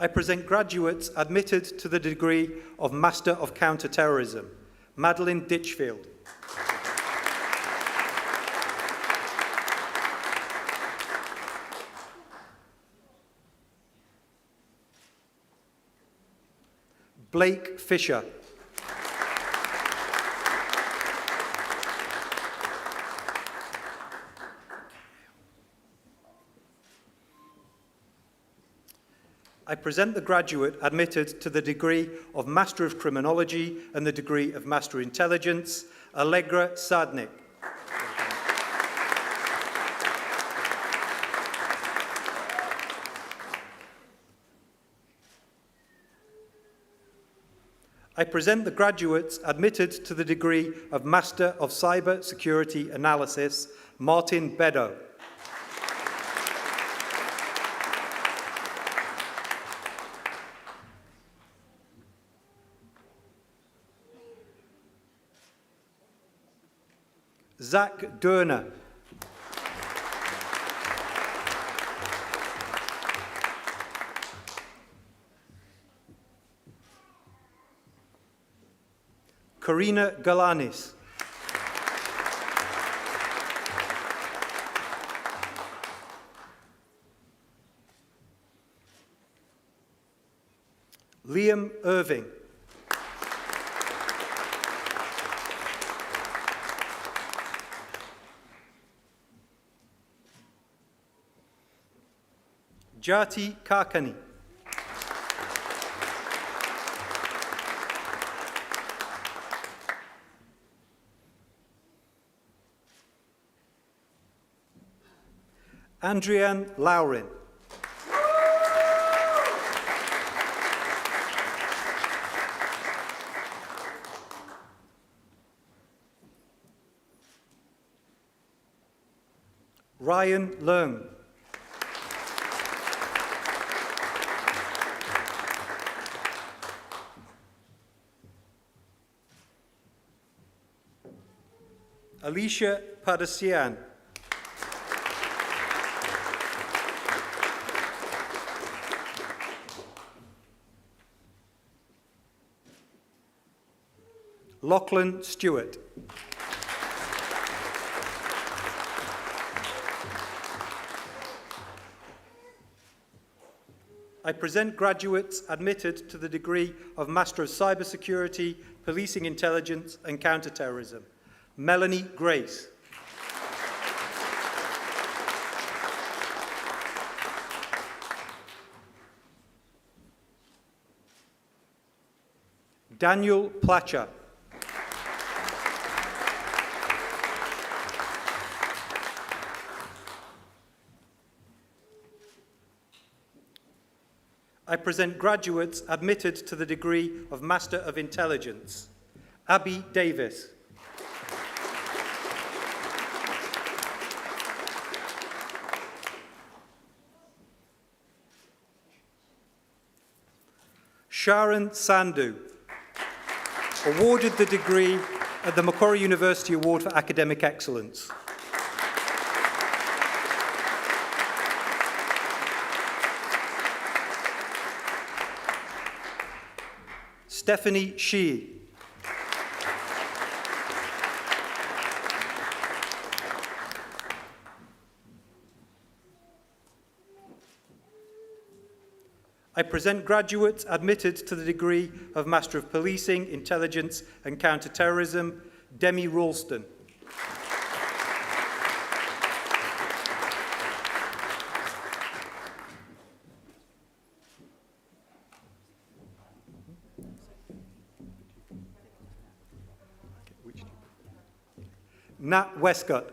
I present graduates admitted to the degree of Master of Counter-Terrorism, Madeline Ditchfield. Blake Fisher. I present the graduate admitted to the degree of Master of Criminology and the degree of Master of Intelligence, Allegra Sadnik. I present the graduates admitted to the degree of Master of Cyber Security Analysis, Martin Beddoe. Zach Durner. Karina Galanis. Liam Irving. Jati Kakani. Andrian Laurin. Ryan Leung. Alicia Padasian. Lachlan Stewart. I present graduates admitted to the degree of Master of Cybersecurity, Policing Intelligence and Counterterrorism, Melanie Grace. Daniel Platcher. I present graduates admitted to the degree of Master of Intelligence, Abby Davis. Sharon Sandhu, awarded the degree at the Macquarie University Award for Academic Excellence. Stephanie Shee. I present graduates admitted to the degree of Master of Policing, Intelligence and Counterterrorism, Demi Ralston. Nat Westcott.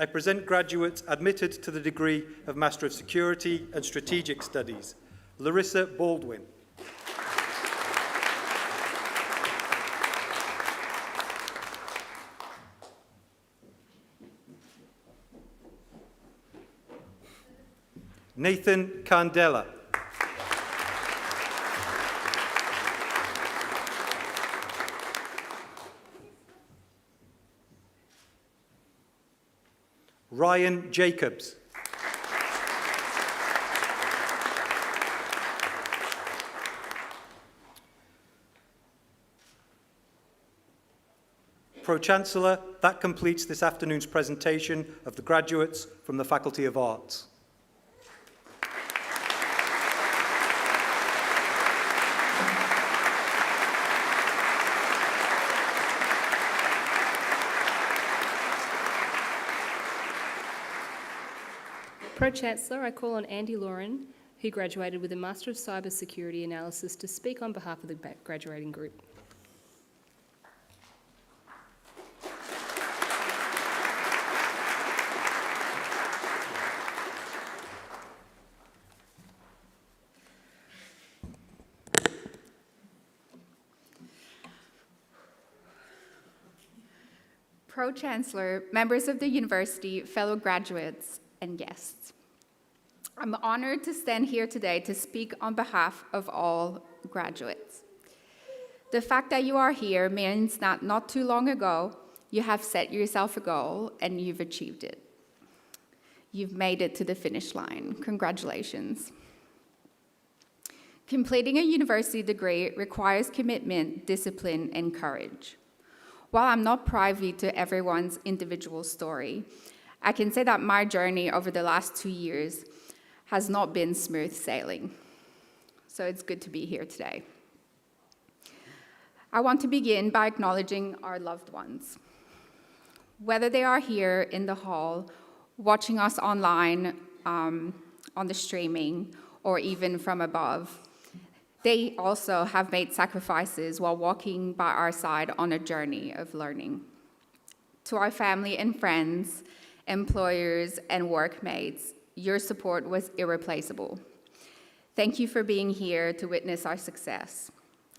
I present graduates admitted to the degree of Master of Security and Strategic Studies, Larissa Baldwin. Nathan Candela. Ryan Jacobs. Pro-Chancellor, that completes this afternoon's presentation of the graduates from the Faculty of Arts. Pro-Chancellor, I call on Andy Lauren, who graduated with a Master of Cyber Security Analysis, to speak on behalf of the graduating group. Pro-Chancellor, members of the university, fellow graduates, and guests. I'm honored to stand here today to speak on behalf of all graduates. The fact that you are here means that not too long ago, you have set yourself a goal and you've achieved it. You've made it to the finish line. Congratulations. Completing a university degree requires commitment, discipline, and courage. While I'm not privy to everyone's individual story, I can say that my journey over the last 2 years has not been smooth sailing. So it's good to be here today. I want to begin by acknowledging our loved ones. Whether they are here in the hall, watching us online, on the streaming, or even from above, they also have made sacrifices while walking by our side on a journey of learning. To our family and friends, employers, and workmates, your support was irreplaceable. Thank you for being here to witness our success.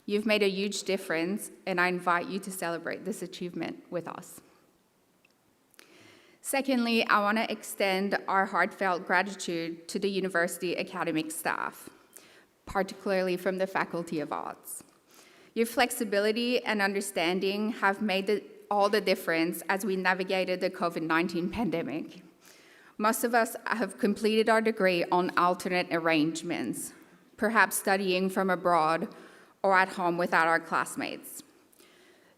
You've made a huge difference, and I invite you to celebrate this achievement with us. Secondly, I want to extend our heartfelt gratitude to the university academic staff, particularly from the Faculty of Arts. Your flexibility and understanding have made all the difference as we navigated the COVID-19 pandemic. Most of us have completed our degree on alternate arrangements, perhaps studying from abroad or at home without our classmates.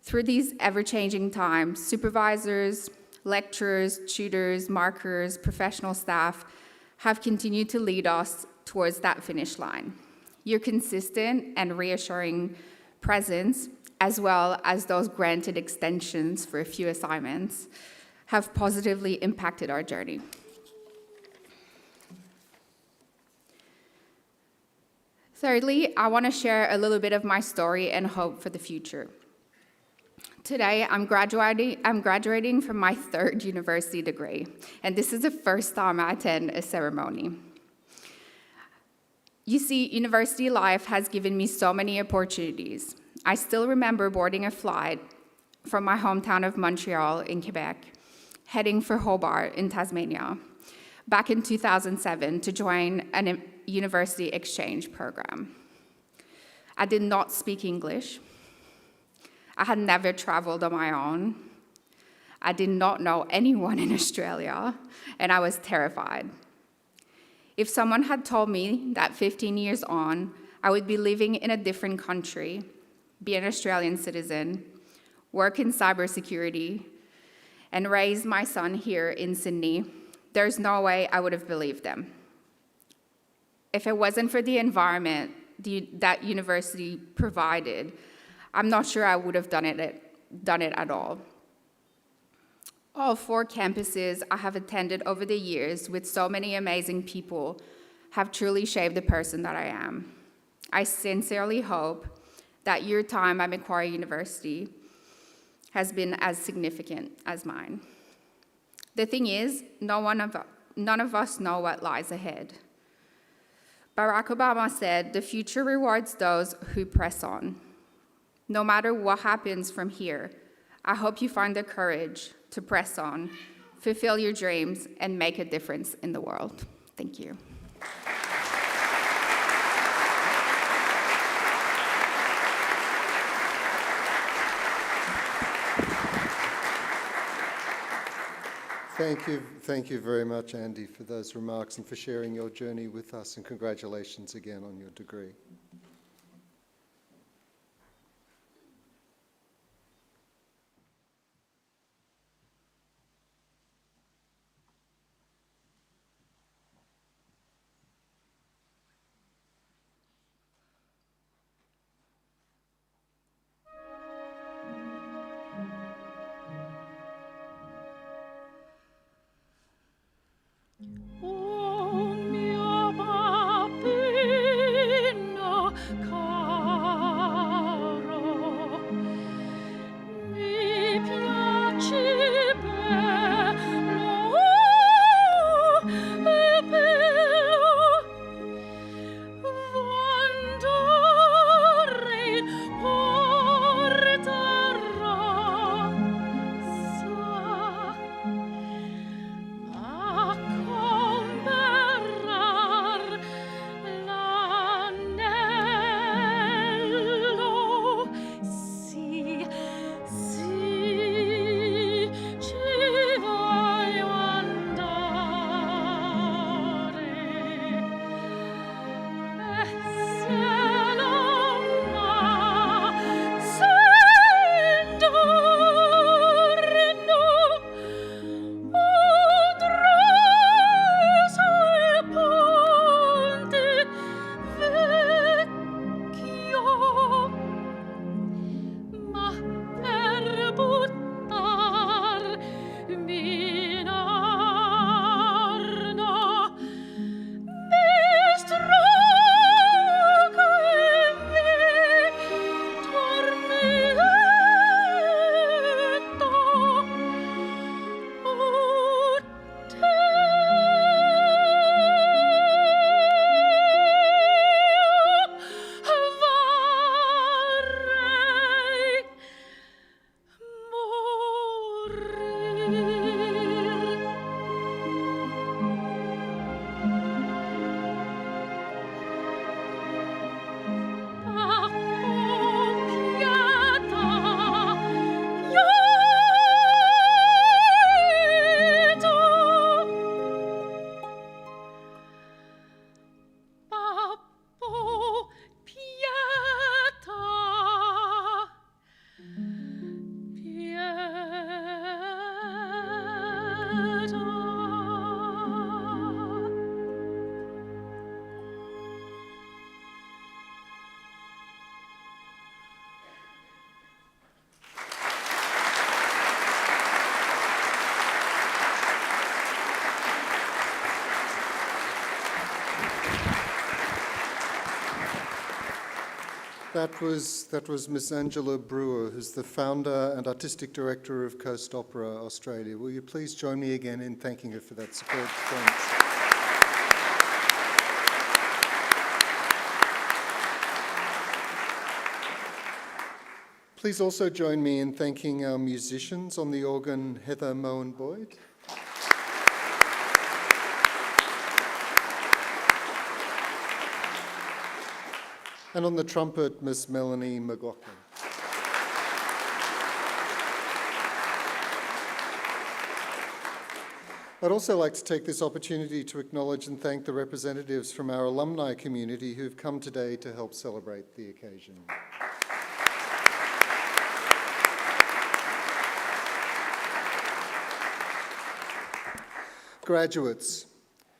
Through these ever-changing times, supervisors, lecturers, tutors, markers, professional staff have continued to lead us towards that finish line. Your consistent and reassuring presence, as well as those granted extensions for a few assignments, have positively impacted our journey. Thirdly, I want to share a little bit of my story and hope for the future. Today, I'm graduating from my third university degree, and this is the first time I attend a ceremony. You see, university life has given me so many opportunities. I still remember boarding a flight from my hometown of Montreal in Quebec, heading for Hobart in Tasmania, back in 2007 to join a university exchange program. I did not speak English. I had never traveled on my own. I did not know anyone in Australia, and I was terrified. If someone had told me that 15 years on, I would be living in a different country, be an Australian citizen, work in cybersecurity, and raise my son here in Sydney, there's no way I would have believed them. If it wasn't for the environment that university provided, I'm not sure I would have done it at all. All 4 campuses I have attended over the years with so many amazing people have truly shaped the person that I am. I sincerely hope that your time at Macquarie University has been as significant as mine. The thing is, none of us know what lies ahead. Barack Obama said, "The future rewards those who press on." No matter what happens from here, I hope you find the courage to press on, fulfill your dreams, and make a difference in the world. Thank you. Thank you very much, Andy, for those remarks and for sharing your journey with us, and congratulations again on your degree. Oh mio bambino caro, mi piaci bello e bello, quando riporterò a comperar l'anello. Sì, sì, ci voglio andare. E se non m'assendo, andrò sul ponte vecchio, ma per buttarmi in arno mi strugo e mi tormento. Oh, vorrei Babbo pietà, That was Miss Angela Brewer, who's the founder and artistic director of Coast Opera Australia. Will you please join me again in thanking her for that superb performance? Please also join me in thanking our musicians. On the organ, Heather Moen-Boyd. And on the trumpet, Miss Melanie McLaughlin. I'd also like to take this opportunity to acknowledge and thank the representatives from our alumni community who've come today to help celebrate the occasion. Graduates,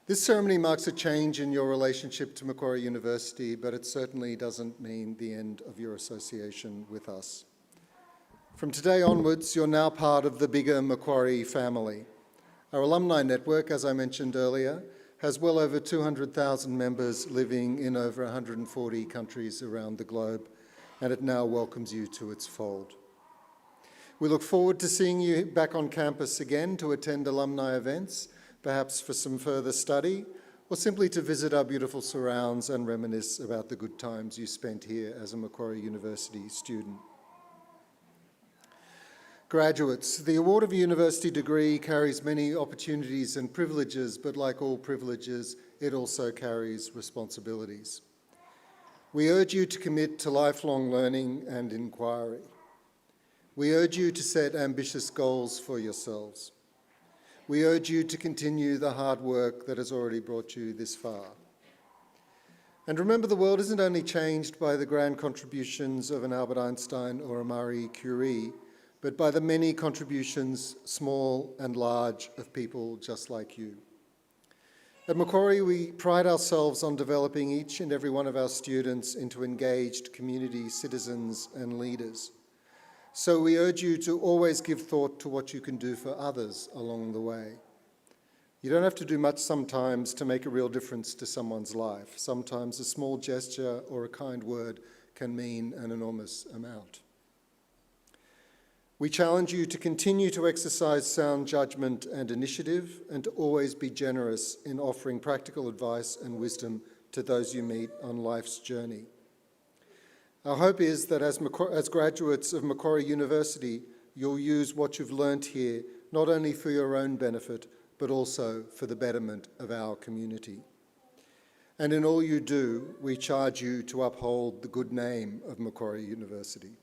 this ceremony marks a change in your relationship to Macquarie University, but it certainly doesn't mean the end of your association with us. From today onwards, you're now part of the bigger Macquarie family. Our alumni network, as I mentioned earlier, has well over 200,000 members living in over 140 countries around the globe, and it now welcomes you to its fold. We look forward to seeing you back on campus again to attend alumni events, perhaps for some further study, or simply to visit our beautiful surrounds and reminisce about the good times you spent here as a Macquarie University student. Graduates, the award of a university degree carries many opportunities and privileges, but like all privileges, it also carries responsibilities. We urge you to commit to lifelong learning and inquiry. We urge you to set ambitious goals for yourselves. We urge you to continue the hard work that has already brought you this far. And remember, the world isn't only changed by the grand contributions of an Albert Einstein or a Marie Curie, but by the many contributions, small and large, of people just like you. At Macquarie, we pride ourselves on developing each and every one of our students into engaged community citizens and leaders. So we urge you to always give thought to what you can do for others along the way. You don't have to do much sometimes to make a real difference to someone's life. Sometimes a small gesture or a kind word can mean an enormous amount. We challenge you to continue to exercise sound judgment and initiative, and to always be generous in offering practical advice and wisdom to those you meet on life's journey. Our hope is that as graduates of Macquarie University, you'll use what you've learnt here not only for your own benefit, but also for the betterment of our community. And in all you do, we charge you to uphold the good name of Macquarie University.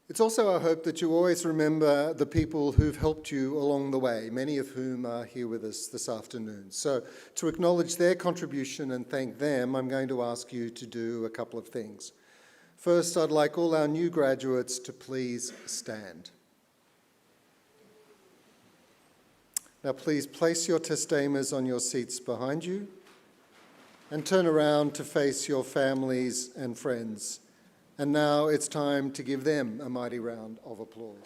It's also our hope that you always remember the people who've helped you along the way, many of whom are here with us this afternoon. So to acknowledge their contribution and thank them, I'm going to ask you to do a couple of things. First, I'd like all our new graduates to please stand. Now please place your testamers on your seats behind you and turn around to face your families and friends. And now it's time to give them a mighty round of applause.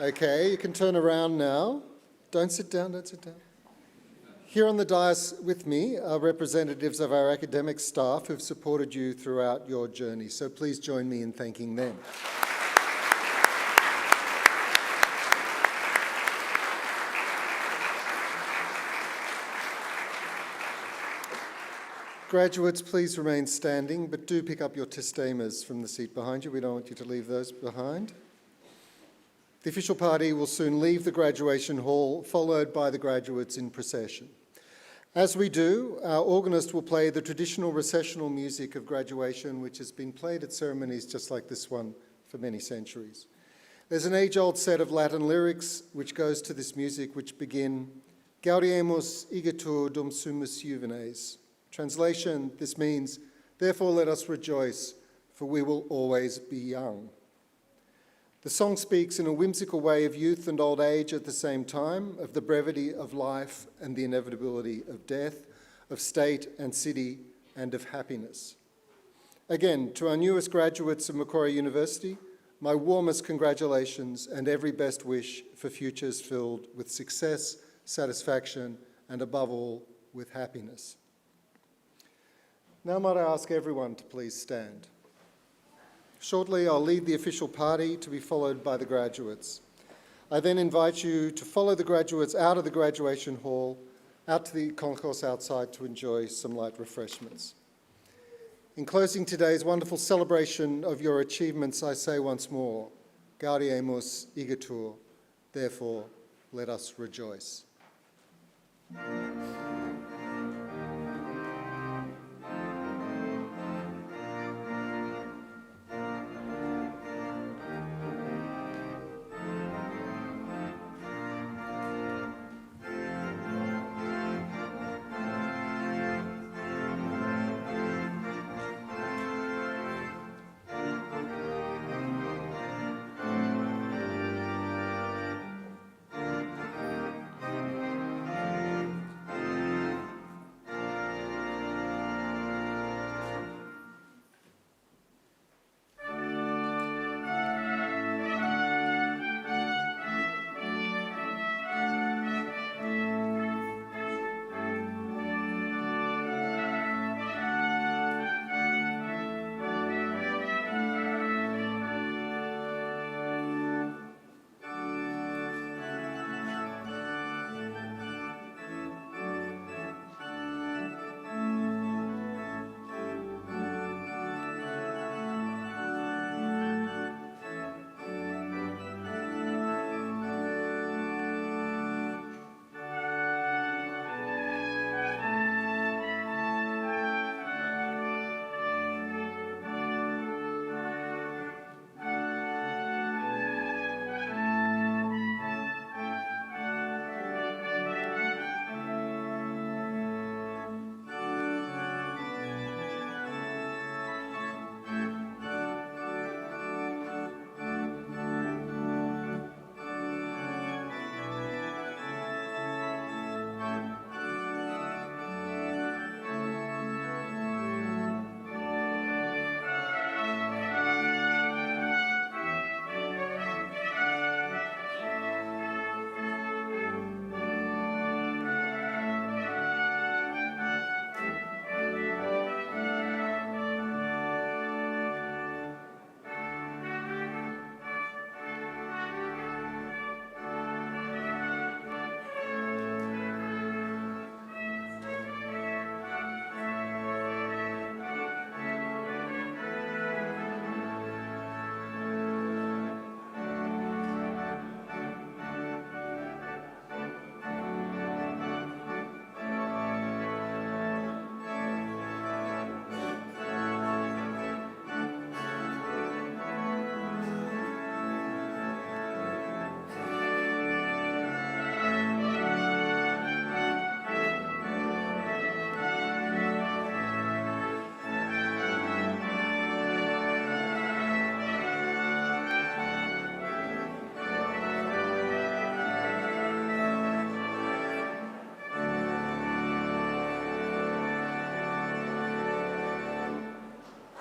Okay, you can turn around now. Don't sit down, don't sit down. Here on the dais with me are representatives of our academic staff who've supported you throughout your journey, so please join me in thanking them. Graduates, please remain standing, but do pick up your testamers from the seat behind you. We don't want you to leave those behind. The official party will soon leave the graduation hall, followed by the graduates in procession. As we do, our organist will play the traditional recessional music of graduation, which has been played at ceremonies just like this one for many centuries. There's an age-old set of Latin lyrics which goes to this music, which begin, Gaudiemus igitur dum sumus juvenes. Translation, this means, therefore let us rejoice, for we will always be young. The song speaks in a whimsical way of youth and old age at the same time, of the brevity of life and the inevitability of death, of state and city, and of happiness. Again, to our newest graduates of Macquarie University, my warmest congratulations and every best wish for futures filled with success, satisfaction, and above all, with happiness. Now might I ask everyone to please stand. Shortly, I'll lead the official party to be followed by the graduates. I then invite you to follow the graduates out of the graduation hall, out to the concourse outside to enjoy some light refreshments. In closing today's wonderful celebration of your achievements, I say once more, Gaudiemus igitur, therefore let us rejoice.